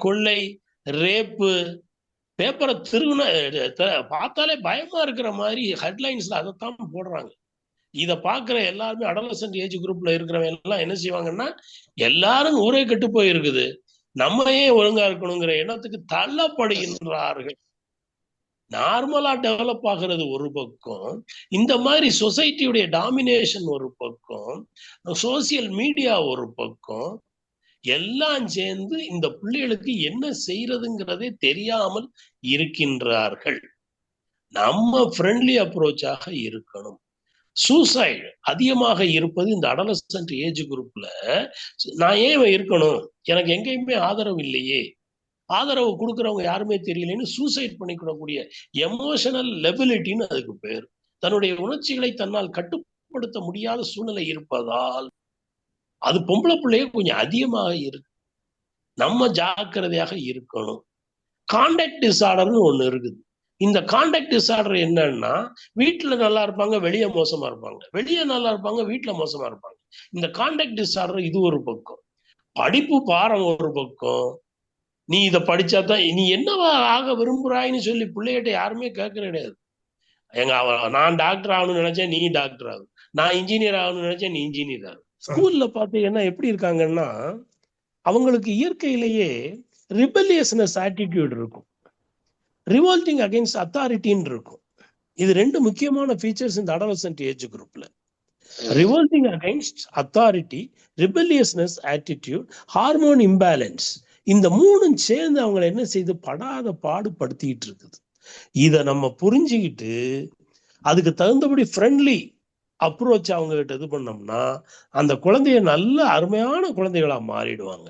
கொள்ளை, ரேப்பு, பேப்பரை பார்த்தாலே பயமா இருக்கிற மாதிரி ஹெட்லைன்ஸ்ல அதைத்தான் போடுறாங்க. இத பாக்குற எல்லாருமே அடலசன்ட் ஏஜ் குரூப்ல இருக்கிறவங்க எல்லாம் என்ன செய்வாங்கன்னா, எல்லாரும் ஊரே கெட்டு போயிருக்குது, நம்ம ஏன் ஒழுங்கா இருக்கணுங்கிற எண்ணத்துக்கு தள்ளப்படுகின்றார்கள். நார்மலா டெவலப் ஆகிறது ஒரு பக்கம், இந்த மாதிரி சொசைட்டியுடைய டாமினேஷன் ஒரு பக்கம், சோசியல் மீடியா ஒரு பக்கம், எல்லாம் சேர்ந்து இந்த பிள்ளைகளுக்கு என்ன செய்யறதுங்கிறதே தெரியாமல் இருக்கின்றார்கள். நம்ம ஃப்ரெண்ட்லி அப்ரோச்சாக இருக்கணும். சூசைடு அதிகமாக இருப்பது இந்த அடலசன்ட் ஏஜ் குரூப்ல. நான் ஏன் இருக்கணும், எனக்கு எங்கேயுமே ஆதரவு இல்லையே, ஆதரவு கொடுக்கறவங்க யாருமே தெரியலன்னு சூசைட் பண்ணிக்கூடக்கூடிய எமோஷனல் லெபிலிட்டின்னு அதுக்கு பேர். தன்னுடைய உணர்ச்சிகளை தன்னால் கட்டுப்படுத்த முடியாத சூழ்நிலை இருப்பதால் அது பொம்பளை பிள்ளைய கொஞ்சம் அதிகமாக இருக்கு. நம்ம ஜாக்கிரதையாக இருக்கணும். கான்டாக்ட் டிஸார்டர்னு ஒண்ணு இருக்குது. இந்த கான்டாக்ட் டிஸார்டர் என்னன்னா, வீட்டுல நல்லா இருப்பாங்க, வெளியே மோசமா இருப்பாங்க, வெளியே நல்லா இருப்பாங்க, வீட்டுல மோசமா இருப்பாங்க. இந்த கான்டாக்ட் டிஸார்டர் இது ஒரு பக்கம். படிப்பு பாரம் ஒரு பக்கம். நீ இதை படிச்சாதான் நீ என்னவா ஆக விரும்புறாயின்னு சொல்லி பிள்ளைகிட்ட யாருமே கேட்கற கிடையாது. நான் டாக்டர் ஆகணும்னு நினைச்சேன், நீ டாக்டர் ஆகும். நான் இன்ஜினியர் ஆகணும்னு நினைச்சேன், நீ இன்ஜினியர் ஆகும். ஸ்கூல்ல பாத்தீங்கன்னா எப்படி இருக்காங்கன்னா, அவங்களுக்கு இயற்கையிலேயே ரிபெலியஸ்னஸ் ஆட்டிடியூட் இருக்கும். ரிவோல்ட்டிங் அகைன்ஸ்ட் அத்தாரிட்டின்னு இருக்கும். இது 2 முக்கியமான ஃபீச்சர்ஸ் இந்த அடலசன்ட் ஏஜ் குரூப்ல. Revolting against authority, rebelliousness attitude, hormone imbalance, இந்த 3 சேர்ந்து அவங்களை என்ன செய்து படாத பாடுபடுத்திக்கிட்டு இருக்குது. இதை நம்ம புரிஞ்சுக்கிட்டு அதுக்கு தகுந்தபடி ஃப்ரெண்ட்லி அப்ரோச் அவங்க கிட்ட இது பண்ணோம்னா அந்த குழந்தைய நல்ல அருமையான குழந்தைகளா மாறிடுவாங்க.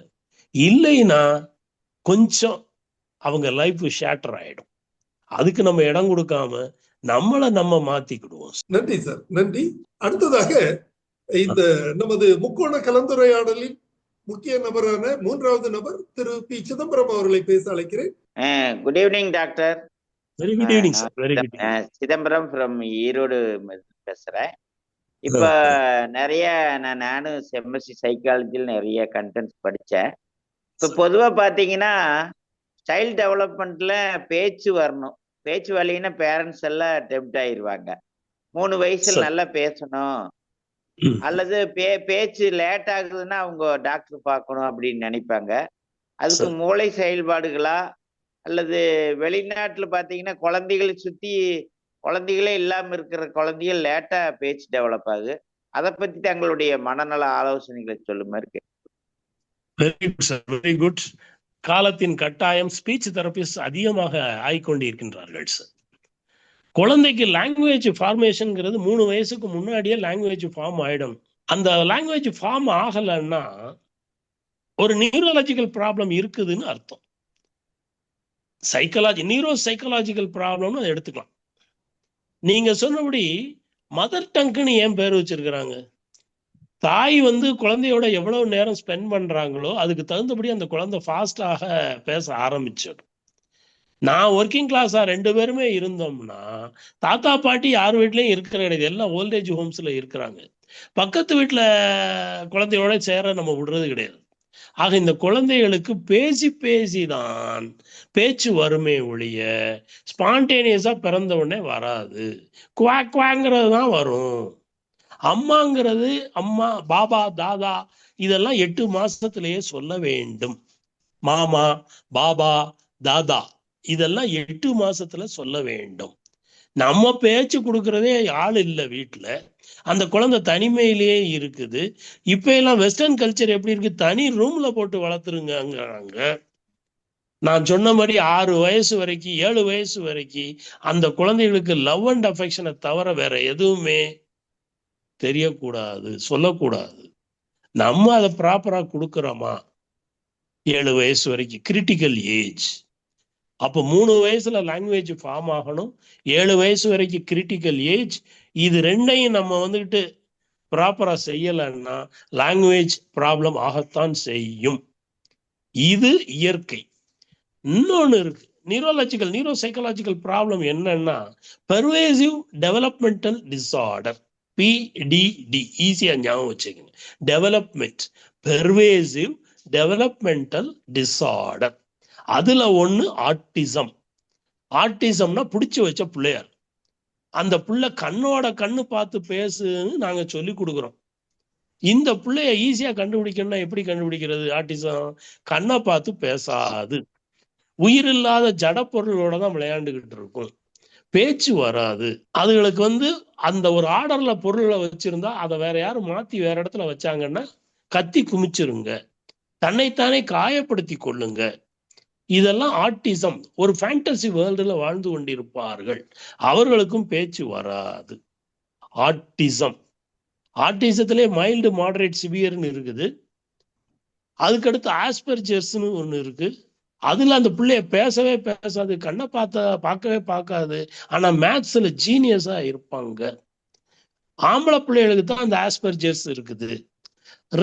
இல்லைன்னா கொஞ்சம் அவங்க லைஃப் ஷேட்டர் ஆயிடும். அதுக்கு நம்ம இடம் கொடுக்காம நம்மளை நம்ம மாத்திக்கிடுவோம். நன்றி சார், நன்றி. அடுத்ததாக இந்த நமது முக்கோண கலந்துரையாடலில் முக்கிய நபரான 3வது நபர் திரு பி. சிதம்பரம் அவர்களை பேச அழைக்கிறேன். Good evening doctor. Very good evening sir. Very good. Chidambaram from Erode பேசுறேன். இப்ப நிறைய நானும் எம்எஸ்சி சைக்காலஜியில் நிறைய கண்டென்ட்ஸ் படிச்சேன். இப்ப பொதுவா பாத்தீங்கன்னா சைல்ட் டெவலப்மெண்ட்ல பேச்சு வரணும். பேச்சு வரலைன்னா பேரண்ட்ஸ் எல்லாம் டெம்ப்ட் ஆயிடுவாங்க. 3 வயசுல நல்லா பேசணும், அல்லது பேச்சு லேட் ஆகுதுன்னா அவங்க டாக்டர் பார்க்கணும் அப்படின்னு நினைப்பாங்க. அதுக்கு மூளை செயல்பாடுகளா அல்லது வெளிநாட்டுல பாத்தீங்கன்னா குழந்தைகளை சுத்தி குழந்தைகளே இல்லாம இருக்கிற குழந்தைகள் லேட்டா பேச்சு டெவலப் ஆகுது. அதை பத்தி தங்களுடைய மனநல ஆலோசனைகளை சொல்லுமா இருக்கு. Very good sir, very good. காலத்தின் கட்டாயம் ஸ்பீச் தெரபிஸ்ட் அதிகமாக ஆகிக்கொண்டிருக்கின்றார்கள் சார். குழந்தைக்கு லாங்குவேஜ் ஃபார்மேஷன்ங்கிறது 3 வயசுக்கு முன்னாடியே லாங்குவேஜ் ஃபார்ம் ஆயிடும். அந்த லாங்குவேஜ் ஃபார்ம் ஆகலைன்னா ஒரு நியூரலாஜிக்கல் ப்ராப்ளம் இருக்குதுன்னு அர்த்தம். நியூரோ சைக்காலஜிக்கல் ப்ராப்ளம்னு அதை எடுத்துக்கலாம். நீங்க சொன்னபடி மதர் டங்குன்னு ஏன் பேர் வச்சிருக்கிறாங்க? தாய் குழந்தையோட எவ்வளவு நேரம் ஸ்பெண்ட் பண்றாங்களோ அதுக்கு தகுந்தபடி அந்த குழந்தை ஃபாஸ்டாக பேச ஆரம்பிச்சிடும். நான் ஒர்க்கிங் கிளாஸா 2 பேருமே இருந்தோம்னா தாத்தா பாட்டி யார் வீட்லயும் இருக்கிற கிடையாது, எல்லாம் ஓல்டேஜ் ஹோம்ஸ்ல இருக்கிறாங்க. பக்கத்து வீட்டுல குழந்தையோட சேர நம்ம விடுறது கிடையாது. ஆக இந்த குழந்தைகளுக்கு பேசிதான் பேச்சு வருமே ஒழிய ஸ்பான்டேனியஸா பிறந்த உடனே வராது. குவாங்கிறது தான் வரும். அம்மாங்கிறது அம்மா, பாபா, தாதா இதெல்லாம் 8 மாசத்திலேயே சொல்ல வேண்டும். மாமா, பாபா, தாதா இதெல்லாம் 8 மாசத்துல சொல்ல வேண்டும். நம்ம பேச்சு கொடுக்கறதே ஆள் இல்லை வீட்டுல. அந்த குழந்தை தனிமையிலேயே இருக்குது. இப்ப எல்லாம் வெஸ்டர்ன் கல்ச்சர் எப்படி இருக்கு, தனி ரூம்ல போட்டு வளர்த்துருங்க. நான் சொன்ன மாதிரி 6 வயசு வரைக்கும் 7 வயசு வரைக்கும் அந்த குழந்தைகளுக்கு லவ் அண்ட் அஃபெக்ஷனை தவிர வேற எதுவுமே தெரியக்கூடாது, சொல்லக்கூடாது. நம்ம அதை ப்ராப்பரா கொடுக்குறோமா? 7 வயசு வரைக்கும் கிரிட்டிக்கல் ஏஜ். அப்போ 3 வயசுல லாங்குவேஜ் ஃபார்ம் ஆகணும், 7 வயசு வரைக்கும் கிரிட்டிக்கல் ஏஜ். இது 2ஐயும் நம்ம ப்ராப்பரா செய்யலைன்னா லாங்குவேஜ் ப்ராப்ளம் ஆகத்தான் செய்யும். இது இயற்கை. இன்னொன்னு இருக்கு, நியூரோ சைக்காலஜிக்கல் ப்ராப்ளம் என்னன்னா பெர்வேசிவ் டெவலப்மெண்டல் டிஸார்டர், PDD. ஈஸியா ஞாபகம் வச்சுக்கோங்க. Development, pervasive developmental disorder. அதுல ஒண்ணு ஆட்டிசம். ஆட்டிசம்னா பிடிச்சு வச்ச பிள்ளையார். அந்த புள்ள கண்ணோட கண்ணு பார்த்து பேசுன்னு நாங்க சொல்லி கொடுக்குறோம். இந்த பிள்ளைய ஈஸியா கண்டுபிடிக்கணும்னா எப்படி கண்டுபிடிக்கிறது? ஆட்டிசம் கண்ணை பார்த்து பேசாது, உயிரில்லாத ஜட பொருளோட தான் விளையாண்டுகிட்டு இருக்கும், பேச்சு வராது. அதுகளுக்கு அந்த ஒரு ஆர்டர்ல பொருளை வச்சிருந்தா அதை வேற யாரும் மாத்தி வேற இடத்துல வச்சாங்கன்னா கத்தி குமிச்சிருங்க, தன்னைத்தானே காயப்படுத்தி கொள்ளுங்க. இதெல்லாம் ஆட்டிசம். ஒரு ஃபேண்டசி வேர்ல்டுல வாழ்ந்து கொண்டிருப்பார்கள், அவர்களுக்கும் பேச்சு வராது. ஆட்டிசத்திலே மைல்டு, மாடரேட், சிவியர்னு இருக்குது. அதுக்கடுத்து ஆஸ்பெர்ஜர்ஸ்னு ஒண்ணு இருக்கு. அதுல அந்த பிள்ளைய பேசவே பேசாது, கண்ணை பார்க்கவே பார்க்காது, ஆனா மேத்ஸ்ல ஜீனியஸா இருப்பாங்க. ஆம்பளை பிள்ளைகளுக்கு தான் அந்த ஆஸ்பெர்ஜர்ஸ் இருக்குது.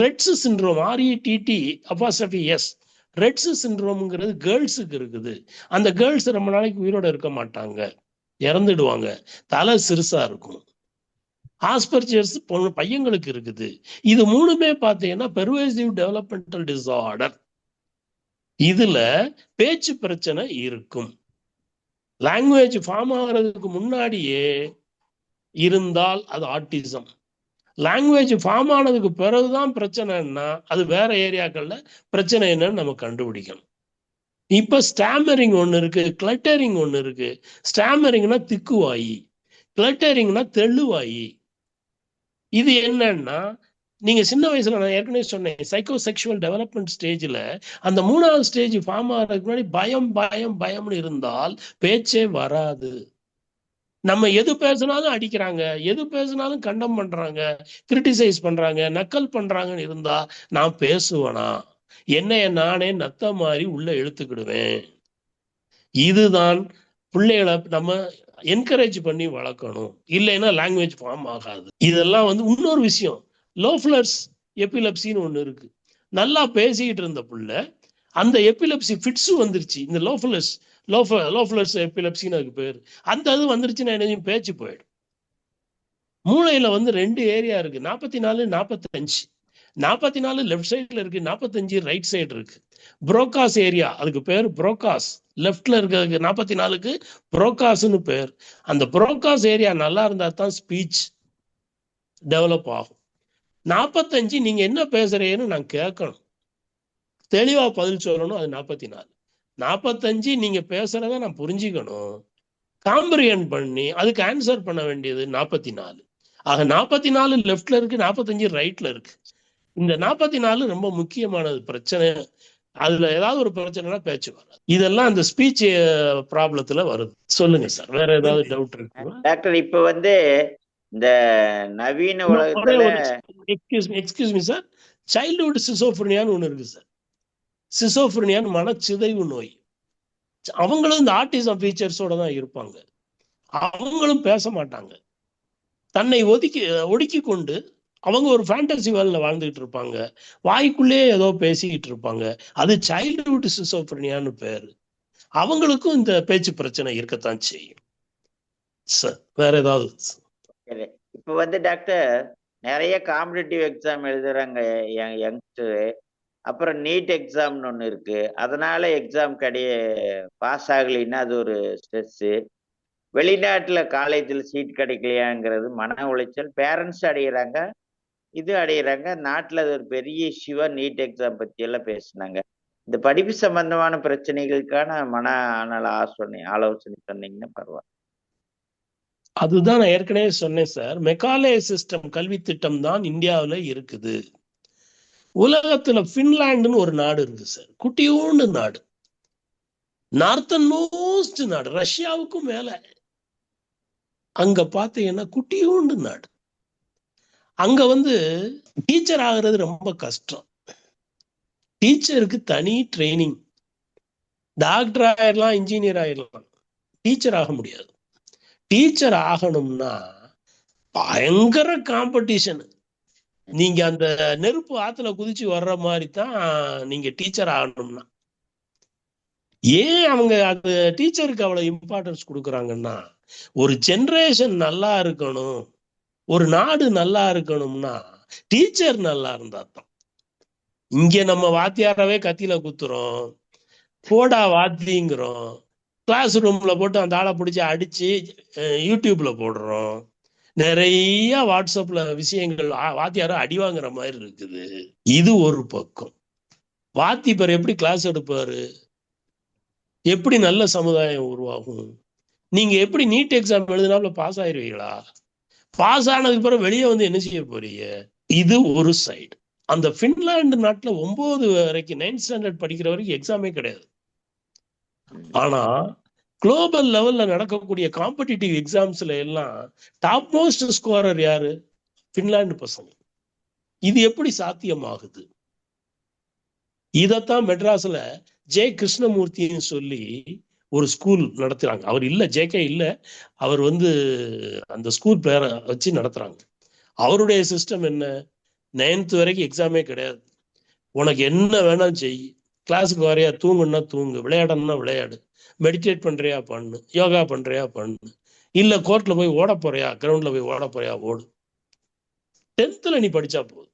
ரெட்ஸ் சிண்ட்ரோம், RETT', ரெட்ஸ் சிண்ட்ரோம்ங்கிறது கேர்ள்ஸுக்கு இருக்குது. அந்த கேர்ள்ஸ் ரொம்ப நாளைக்கு உயிரோட இருக்க மாட்டாங்க, இறந்துடுவாங்க, தலை சிறுசா இருக்கும். ஆஸ்பெர்ஜர்ஸ் பையங்களுக்கு இருக்குது. இது 3மே பார்த்தீங்கன்னா பெர்வேசிவ் டெவலப்மெண்டல் டிஸார்டர். இதுல பேச்சு பிரச்சனை இருக்கும். லாங்குவேஜ் ஃபார்ம் ஆகிறதுக்கு முன்னாடியே இருந்தால் அது ஆட்டிசம். லாங்குவேஜ் ஃபார்ம் ஆனதுக்கு பிறகுதான் பிரச்சனைன்னா அது வேற ஏரியாக்கள்ல பிரச்சனை என்னன்னு நம்ம கண்டுபிடிக்கணும். இப்ப ஸ்டாமரிங் ஒண்ணு இருக்கு, கிளட்டரிங் ஒண்ணு இருக்கு. ஸ்டாமரிங்னா திக்குவாயி, கிளட்டரிங்னா தெள்ளுவாயி. இது என்னன்னா, நீங்க சின்ன வயசுல நான் ஏற்கனவே சொன்னேன், சைக்கோ செக்ஷுவல் டெவலப்மெண்ட் ஸ்டேஜ்ல அந்த 3வது ஸ்டேஜ் ஃபார்ம் ஆகிறதுக்கு முன்னாடி பயம் பயம் பயம்னு இருந்தால் பேச்சே வராது. நம்ம எது பேசினாலும் அடிக்கிறாங்க, எது பேசினாலும் கண்டம் பண்றாங்க, கிரிட்டிசைஸ் பண்றாங்க, நக்கல் பண்றாங்கன்னு இருந்தா நான் பேசுவேனா? என்னைய நானே நத்த மாதிரி உள்ள இழுத்துக்கிடுவேன். இதுதான் பிள்ளைகளை நம்ம என்கரேஜ் பண்ணி வளர்க்கணும். இல்லைன்னா லாங்குவேஜ் ஃபார்ம் ஆகாது. இதெல்லாம் இன்னொரு விஷயம், லோஃப்லர்ஸ் எபிலப்சின்னு ஒண்ணு இருக்கு. நல்லா பேசிக்கிட்டு இருந்த பிள்ளை அந்த எபிலப்சி ஃபிட்ஸ் வந்துருச்சு. இந்த லோஃப்லர்ஸ் எபிலப்சின்னு அதுக்கு பேரு. அந்த அது வந்துருச்சுன்னா என்ன, பேச்சு போயிடும். மூளையில 2 ஏரியா இருக்கு, 44 45. 44 லெஃப்ட் சைட்ல இருக்கு, 45 ரைட் சைடு இருக்கு. புரோகாஸ் ஏரியா, அதுக்கு பேர் புரோகாஸ். லெஃப்ட்ல இருக்கிறதுக்கு 44க்கு புரோகாஸ்னு பேர். அந்த புரோகாஸ் ஏரியா நல்லா இருந்தா தான் ஸ்பீச் டெவலப் ஆகும். 45 நீங்க என்ன பேசுறீங்கன்னு நான் கேட்கணும், தெளிவா பதில் சொல்லணும். அது 44. 45 நீங்க பேசுறத நான் புரிஞ்சுக்கணும், காம்ப்ரிஹெண்ட் பண்ணி அதுக்கு ஆன்சர் பண்ண வேண்டியது 44. ஆக 44 லெஃப்ட்ல இருக்கு, 45 ரைட்ல இருக்கு. இந்த 44 ரொம்ப முக்கியமானது. பிரச்சனை அதுல ஏதாவது ஒரு பிரச்சனைனா பேச்சு வராது. இதெல்லாம் அந்த ஸ்பீச் ப்ராப்ளத்துல வருது. சொல்லுங்க சார், வேற ஏதாவது டவுட் இருக்குங்களா டாக்டர்? இப்ப இந்த நவீன உலகத்துல எக்ஸ்கியூஸ் மீ சார், சைல்ட்ஹுட் சிசோஃப்ரினியான்னு ஒண்ணு இருக்கு சார். சிசோஃப்ரினியான்னு மனச்சிதைவு நோய். அவங்களும் இந்த ஆட்டிசம் ஃபீச்சர்ஸோட தான் இருப்பாங்க. அவங்களும் பேச மாட்டாங்க, தன்னை ஒடுக்கி கொண்டு அவங்க ஒரு ஃபேண்டசி வேர்ல்ட்ல வாழ்ந்துகிட்டு இருப்பாங்க, வாய்க்குள்ளே ஏதோ பேசிக்கிட்டு இருப்பாங்க. அது சைல்ட்ஹுட் சிசோஃப்ரினியான்னு பேரு. அவங்களுக்கும் இந்த பேச்சு பிரச்சனை இருக்கத்தான் செய்யும் சார். வேற ஏதாவது? இப்ப டாக்டர் நிறைய காம்படிட்டிவ் எக்ஸாம் எழுதுறாங்க யங்ஸ்டர். அப்புறம் நீட் எக்ஸாம்னு ஒன்று இருக்கு. அதனால எக்ஸாம் பாஸ் ஆகலைன்னா அது ஒரு ஸ்ட்ரெஸ்ஸு. வெளிநாட்டுல காலேஜில் சீட் கிடைக்கலையாங்கிறது மன உளைச்சல். பேரண்ட்ஸ் அடைகிறாங்க, இது அடைகிறாங்க. நாட்டில் அது ஒரு பெரிய இஷ்யூவா நீட் எக்ஸாம் பத்தி எல்லாம் பேசினாங்க. இந்த படிப்பு சம்பந்தமான பிரச்சனைகளுக்கான ஆலோசனை சொன்னீங்கன்னா பரவாயில்ல. அதுதான் நான் ஏற்கனவே சொன்னேன் சார். மெக்காலே சிஸ்டம் கல்வி திட்டம் தான் இந்தியாவில் இருக்குது. உலகத்துல பின்லாண்டுன்னு ஒரு நாடு இருக்கு சார், குட்டியூண்டு நாடு, நார்த்தன் மோஸ்ட் நாடு, ரஷ்யாவுக்கும் மேல. அங்க பாத்தீங்கன்னா குட்டியூண்டு நாடு. அங்க டீச்சர் ஆகிறது ரொம்ப கஷ்டம். டீச்சருக்கு தனி ட்ரைனிங். டாக்டர் ஆயிடலாம், இன்ஜினியர் ஆயிடலாம், டீச்சர் ஆக முடியாது. டீச்சர் ஆகணும்னா பயங்கர காம்படிஷன். நீங்க அந்த நெருப்பு ஆத்துல குதிச்சு வர்ற மாதிரி தான் நீங்க டீச்சர் ஆகணும்னா. ஏன் அவங்க அந்த டீச்சருக்கு அவ்வளவு இம்பார்ட்டன்ஸ் கொடுக்குறாங்கன்னா, ஒரு ஜெனரேஷன் நல்லா இருக்கணும், ஒரு நாடு நல்லா இருக்கணும்னா டீச்சர் நல்லா இருந்தா தான். இங்க நம்ம வாத்தியாரவே கத்தியில குத்துறோம், போடா வாத்திங்கிறோம், கிளாஸ் ரூம்ல போட்டு அந்த ஆளை பிடிச்சி அடிச்சு யூடியூப்ல போடுறோம், நிறைய வாட்ஸ்அப்ல விஷயங்கள் வாத்தியார அடி வாங்குற மாதிரி இருக்குது. இது ஒரு பக்கம். வாத்தியார் எப்படி கிளாஸ் எடுப்பாரு, எப்படி நல்ல சமுதாயம் உருவாகும்? நீங்க எப்படி நீட் எக்ஸாம் எழுதினால பாஸ் ஆயிருவீங்களா? பாஸ் ஆனதுக்கு பிறகு வெளியே என்ன செய்ய போறீங்க? இது ஒரு சைடு. அந்த பின்லாந்து நாட்டுல 9 வரைக்கும் 9th ஸ்டாண்டர்ட் படிக்கிற வரைக்கும் எக்ஸாமே கிடையாது. ஆனா குளோபல் லெவல்ல நடக்கக்கூடிய காம்படிட்டிவ் எக்ஸாம்ஸ்ல எல்லாம் டாப் மோஸ்ட் ஸ்கோரர் யாரு? பின்லாந்து பசங்க. இது எப்படி சாத்தியமாகுது? இதத்தான் மெட்ராஸ்ல ஜே கிருஷ்ணமூர்த்தின்னு சொல்லி ஒரு ஸ்கூல் நடத்துறாங்க. அவர் இல்ல, ஜேகே இல்ல, அவர் அந்த ஸ்கூல் பேரை வச்சு நடத்துறாங்க. அவருடைய சிஸ்டம் என்ன? 9th வரைக்கும் எக்ஸாமே கிடையாது. உனக்கு என்ன வேணாலும் செய், கிளாஸுக்கு வரையா, தூங்குன்னா தூங்கு, விளையாடணும்னா விளையாடு, மெடிடேட் பண்றியா பண்ணு, யோகா பண்றியா பண்ணு, இல்ல கோர்ட்ல போய் ஓட போறியா, கிரவுண்ட்ல போய் ஓட போறியா ஓடு. 10th நீ படிச்சா போதும்.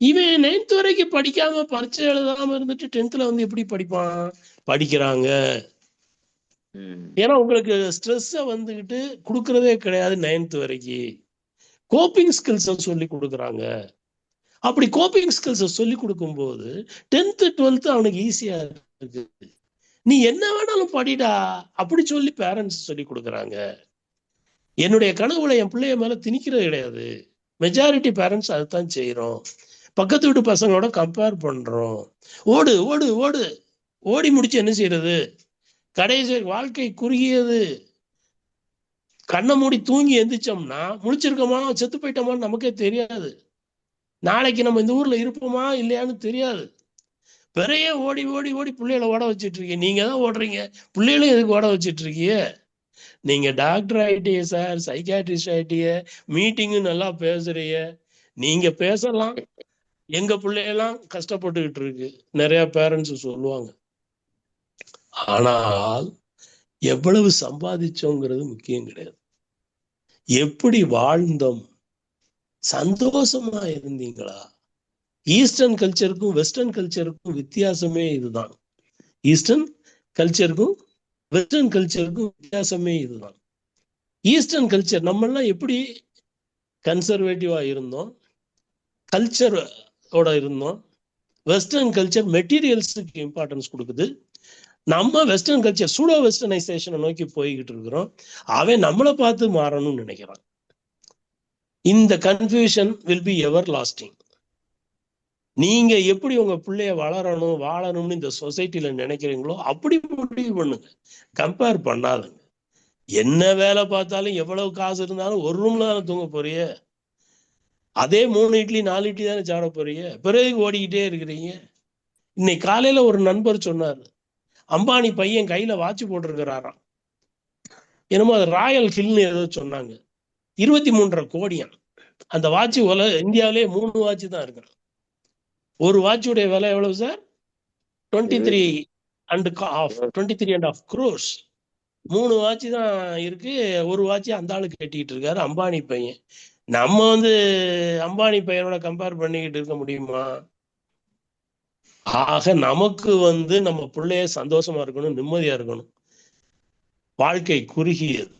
இவன் 9th வரைக்கும் படிக்காம பரீட்சை எழுதாம இருந்துட்டு 10th எப்படி படிப்பான்? படிக்கிறாங்க. ஏன்னா உங்களுக்கு ஸ்ட்ரெஸ்ஸை கொடுக்கறதே கிடையாது 9th வரைக்கும். கோப்பிங் ஸ்கில்ஸை சொல்லி கொடுக்குறாங்க. அப்படி கோப்பிங் ஸ்கில்ஸை சொல்லி கொடுக்கும் போது 10th 12th அவனுக்கு ஈஸியா இருக்கு. இருக்கு. நீ என்ன வேணாலும் படிடா அப்படி சொல்லி பேரண்ட்ஸ் சொல்லி கொடுக்குறாங்க. என்னுடைய கனவுல என் பிள்ளைய மேல திணிக்கிறது கிடையாது. மெஜாரிட்டி பேரண்ட்ஸ் அதுதான் செய்யறோம். பக்கத்து வீட்டு பசங்களோட கம்பேர் பண்றோம். ஓடு ஓடு ஓடு, ஓடி முடிச்சு என்ன செய்யறது? கடைசி வாழ்க்கை குறுகியது. கண்ணை மூடி தூங்கி எந்திரிச்சோம்னா முழிச்சிருக்கோமா செத்து போயிட்டோமான்னு நமக்கே தெரியாது. நாளைக்கு நம்ம இந்த ஊர்ல இருப்போமா இல்லையான்னு தெரியாது. பெரிய ஓடி ஓடி ஓடி பிள்ளைகளை ஓட வச்சுட்டு இருக்கீங்க. நீங்க தான் ஓடுறீங்க, பிள்ளைகளும் எதுக்கு ஓட வச்சுட்டு இருக்கீங்க? நீங்க டாக்டர் ஆயிட்டீங்க சார், சைக்காட்ரிஸ்ட் ஆயிட்டீங்க, மீட்டிங்கு நல்லா பேசுறீங்க, நீங்க பேசலாம். எங்க பிள்ளையெல்லாம் கஷ்டப்பட்டுக்கிட்டு இருக்கு நிறைய பேரண்ட்ஸ் சொல்லுவாங்க. ஆனால் எவ்வளவு சம்பாதிச்சோங்கிறது முக்கியம் கிடையாது. எப்படி வாழ்ந்தோம், சந்தோஷமா இருந்தீங்களா? ஈஸ்டர்ன் கல்ச்சருக்கும் வெஸ்டர்ன் கல்ச்சருக்கும் வித்தியாசமே இதுதான். ஈஸ்டர்ன் கல்ச்சருக்கும் வெஸ்டர்ன் கல்ச்சருக்கும் வித்தியாசமே இதுதான். ஈஸ்டர்ன் கல்ச்சர் நம்மெல்லாம் எப்படி கன்சர்வேட்டிவா இருந்தோம், கல்ச்சரோட இருந்தோம். வெஸ்டர்ன் கல்ச்சர் மெட்டீரியல்ஸுக்கு இம்பார்ட்டன்ஸ் கொடுக்குது. நம்ம வெஸ்டர்ன் கல்ச்சர் சூடோ வெஸ்டர்னைசேஷனை நோக்கி போய்கிட்டு இருக்கிறோம். அவன் நம்மளை பார்த்து மாறணும்னு நினைக்கிறான். இந்த confusion will be ever lasting. நீங்க எப்படி உங்க பிள்ளைய வளரணும் வாழணும்னு இந்த சொசைட்டில நினைக்கிறீங்களோ அப்படி முடிவு பண்ணுங்க. கம்பேர் பண்ணாதுங்க. என்ன வேலை பார்த்தாலும் எவ்வளவு காசு இருந்தாலும் ஒரு ரூம்ல தானே தூங்க போறிய. அதே 3 இட்லி 4 இட்லி தானே சாப்பிட போறிய. பிறகு ஓடிக்கிட்டே இருக்கிறீங்க. இன்னைக்கு காலையில ஒரு நண்பர் சொன்னார், அம்பானி பையன் கையில வாட்ச் போட்டிருக்கிறாராம். என்னமோ அது ராயல் ஹில்னு ஏதோ சொன்னாங்க. 23.5 கோடியாம் அந்த வாட்ச். இந்தியாவிலே 3 வாட்ச் தான் இருக்கிறான். ஒரு வாட்சுடைய விலை எவ்வளவு சார்? 23.5 crores. 3 வாட்ச் தான் இருக்கு. ஒரு வாட்ச் அந்த ஆளு கட்டிக்கிட்டு இருக்காரு, அம்பானி பையன். நம்ம அம்பானி பையனோட கம்பேர் பண்ணிக்கிட்டு இருக்க முடியுமா? ஆக நமக்கு நம்ம பிள்ளைய சந்தோஷமா இருக்கணும், நிம்மதியா இருக்கணும். வாழ்க்கை குறுகியது.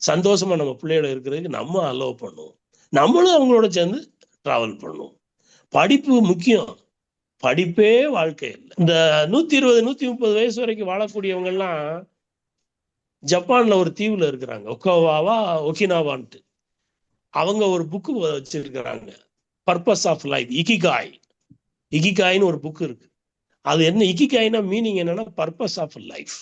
சந்தோஷமா நம்ம பிள்ளையோட இருக்கிறதுக்கு நம்ம அலோவ் பண்ணுவோம். நம்மளும் அவங்களோட சேர்ந்து டிராவல் பண்ணுவோம். படிப்பு முக்கியம், படிப்பே வாழ்க்கை இல்லை. இந்த 120 130 வயசு வரைக்கும் வாழக்கூடியவங்க எல்லாம் ஜப்பான்ல ஒரு தீவுல இருக்கிறாங்க, ஒக்கோவாவா ஒகினாவான்ட்டு. அவங்க ஒரு புக்கு வச்சிருக்கிறாங்க, பர்பஸ் ஆஃப் லைஃப், இகிகாய். இகிகாய்னு ஒரு புக் இருக்கு. அது என்ன இகிகாய்னா மீனிங் என்னன்னா பர்பஸ் ஆஃப் லைஃப்.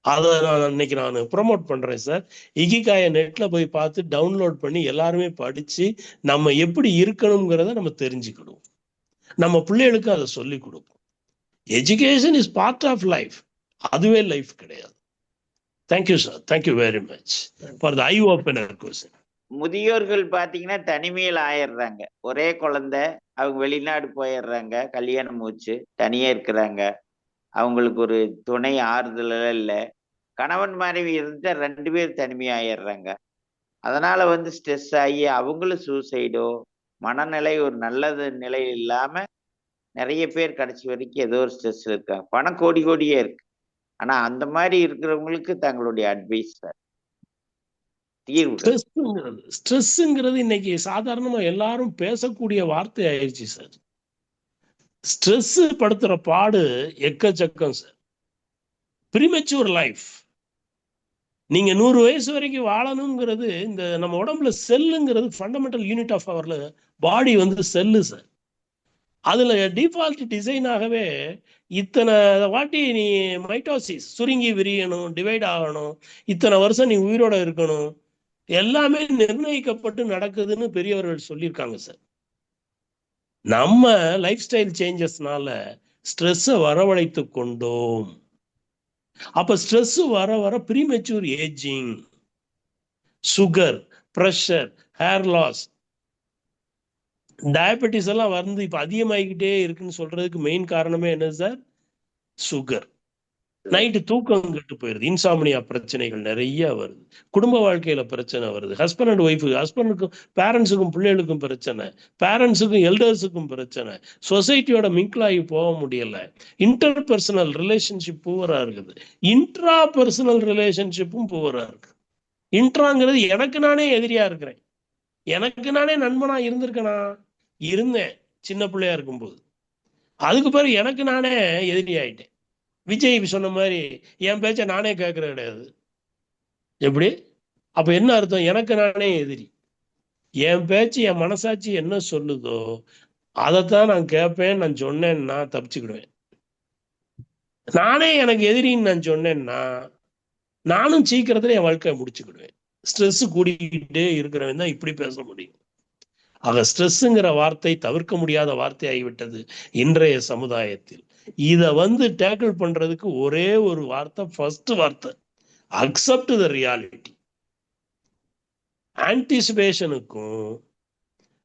அதை இன்னைக்கு நான் ப்ரொமோட் பண்றேன் சார். இகிகாயை நெட்ல போய் பார்த்து டவுன்லோட் பண்ணி எல்லாருமே படிச்சு நம்ம எப்படி இருக்கணுங்கிறத நம்ம தெரிஞ்சுக்கணும். நம்ம பிள்ளைகளுக்கு அதை சொல்லி கொடுப்போம். Education is part of life, அதுவே லைஃப் கிடையாது. Thank you sir, thank you very much for the eye opener question. முதியோர்கள் பாத்தீங்கன்னா தனிமையில் ஆயிடுறாங்க. ஒரே குழந்தை, அவங்க வெளிநாடு போயிடுறாங்க, கல்யாணம் மூச்சு தனியா இருக்கிறாங்க. அவங்களுக்கு ஒரு துணை ஆறுதல இல்லை. கணவன் மனைவி இருந்தா 2 பேர் தனிமையாயிடுறாங்க. அதனால ஸ்ட்ரெஸ் ஆகி அவங்களும் சூசைடோ, மனநிலை ஒரு நல்ல நிலை இல்லாம நிறைய பேர் கடைசி வரைக்கும் ஏதோ ஒரு ஸ்ட்ரெஸ்ல இருக்காங்க. பணம் கோடி கோடியே இருக்கு. ஆனா அந்த மாதிரி இருக்கிறவங்களுக்கு தங்களுடைய அட்வைஸ் சார், தீர்வு. ஸ்ட்ரெஸ்ங்கிறது இன்னைக்கு சாதாரணமா எல்லாரும் பேசக்கூடிய வார்த்தை ஆயிடுச்சு சார். ஸ்ட்ரெஸ் படுத்துற பாடு எக்கச்சக்கம் சார். Premature life. நீங்க 100 வயசு வரைக்கும் வாழணுங்கிறது, இந்த நம்ம உடம்புல செல்லுங்கிறது fundamental unit of our body cell sir. அதுல டிஃபால்ட் டிசைனாகவே இத்தனை வாட்டி நீ மைட்டோசிஸ் சுருங்கி விரியணும், டிவைட் ஆகணும், இத்தனை வருஷம் நீ உயிரோட இருக்கணும், எல்லாமே நிர்ணயிக்கப்பட்டு நடக்குதுன்னு பெரியவர்கள் சொல்லியிருக்காங்க சார். நம்ம லைஃப் ஸ்டைல் சேஞ்சஸ்னால ஸ்ட்ரெஸ்ஸை வரவழைத்து கொண்டோம். அப்ப ஸ்ட்ரெஸ் வர வர premature ageing, sugar, pressure, hair loss, diabetes எல்லாம் இப்ப அதிகமாகிக்கிட்டே இருக்குன்னு சொல்றதுக்கு மெயின் காரணமே என்ன சார்? சுகர். நைட்டு தூக்கம் கெட்டு போயிருது, இன்சாம்னியா பிரச்சனைகள் நிறைய வருது, குடும்ப வாழ்க்கையில பிரச்சனை வருது, ஹஸ்பண்ட் அண்ட் ஒய்ஃபு, ஹஸ்பண்டுக்கும் பேரண்ட்ஸுக்கும் பிள்ளைகளுக்கும் பிரச்சனை, பேரண்ட்ஸுக்கும் எல்டர்ஸுக்கும் பிரச்சனை, சொசைட்டியோட மிங்கிளாகி போக முடியல, இன்டர் பர்சனல் ரிலேஷன்ஷிப் பூவரா இருக்குது, இன்ட்ரா பர்சனல் ரிலேஷன்ஷிப்பும் பூவரா இருக்கு. இன்ட்ராங்கிறது எனக்கு நானே எதிரியா இருக்கிறேன், எனக்கு நானே நண்பனா இருந்திருக்கேனா, இருந்தேன் சின்ன பிள்ளையா இருக்கும்போது. அதுக்கு பிறகு எனக்கு நானே எதிரி ஆயிட்டேன். விஜய் சொன்ன மாதிரி என் பேச்ச நானே கேட்கறது கிடையாது. எப்படி? அப்ப என்ன அர்த்தம்? எனக்கு நானே எதிரி. என் பேச்சு என் மனசாட்சி என்ன சொல்லுதோ அதைத்தான் நான் கேட்பேன். நான் சொன்னேன்னா தப்பிச்சுக்கிடுவேன். நானே எனக்கு எதிரின்னு நான் சொன்னேன்னா நானும் சீக்கிரத்துல என் வாழ்க்கையை முடிச்சுக்கிடுவேன். ஸ்ட்ரெஸ் கூடிக்கிட்டே இருக்கிறவன் தான் இப்படி பேச முடியும். ஆக ஸ்ட்ரெஸ்ஸுங்கிற வார்த்தை தவிர்க்க முடியாத வார்த்தை ஆகிவிட்டது இன்றைய சமுதாயத்தில். இதை டேக்கிள் பண்றதுக்கு ஒரே ஒரு வார்த்தை, ஃபர்ஸ்ட் வார்த்தை, அக்செப்ட் த ரியாலிட்டி. ஆன்டிசிபேஷனுக்கும்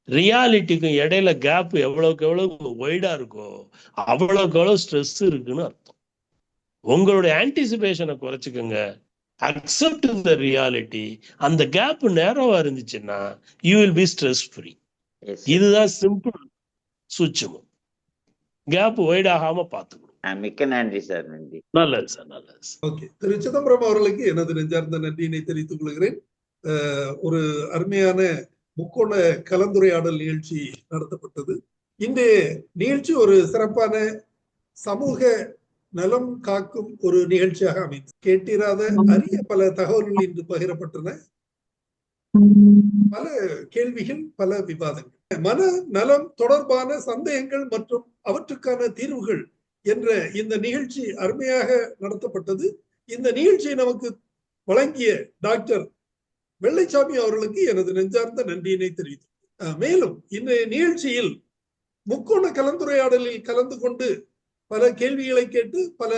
ரியாலிட்டிக்கும் இடையில கேப் எவ்வளவுக்கு எவ்வளவு ஒய்டா இருக்கோ அவ்வளவுக்கு எவ்வளவு ஸ்ட்ரெஸ் இருக்குன்னு அர்த்தம். உங்களுடைய ஆன்டிசிபேஷனை குறைச்சிக்கோங்க, அக்செப்ட் த ரியாலிட்டி. அந்த கேப் நேரவா இருந்துச்சுன்னா you will be stress free. இதுதான் சிம்பிள் சூட்சமம். கேப் ஒய்ட் ஆகாம பாத்துக்கணும். மிக்க நன்றி சார். நன்றி. நல்லது சார், நல்லது சார். ஓகே, திரு சிதம்பரம் அவர்களுக்கு எனது நெஞ்சார்ந்த நன்றியினை தெரிவித்துக் கொள்கிறேன். ஒரு அருமையான முக்கோண கலந்துரையாடல் நிகழ்ச்சி நடத்தப்பட்டது. இன்றைய நிகழ்ச்சி ஒரு சிறப்பான சமூக நலம் காக்கும் ஒரு நிகழ்ச்சியாக அமைந்தது. கேட்டிராத அரிய பல தகவல்கள் இன்று பகிரப்பட்டன. பல கேள்விகள், பல விவாதங்கள். மன நலம் தொடர்பான சந்தேகங்கள் மற்றும் அவற்றுக்கான தீர்வுகள் என்ற இந்த நிகழ்ச்சி அருமையாக நடத்தப்பட்டது. இந்த நிகழ்ச்சியை நமக்கு வழங்கிய டாக்டர் வெள்ளைச்சாமி அவர்களுக்கு எனது நெஞ்சார்ந்த நன்றியினை தெரிவித்தேன். மேலும் இந்த நிகழ்ச்சியில் முக்கோண கலந்துரையாடலில் கலந்து கொண்டு பல கேள்விகளை கேட்டு பல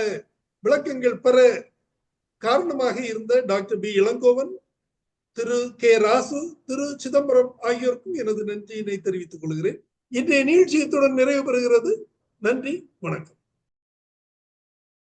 விளக்கங்கள் பெற காரணமாக இருந்த டாக்டர் பி இளங்கோவன், திரு கே ராசு, திரு சிதம்பரம் ஆகியோருக்கும் எனது நன்றியினை தெரிவித்துக் கொள்கிறேன். இன்றைய நிகழ்ச்சியத்துடன் நிறைவு பெறுகிறது. நன்றி, வணக்கம்.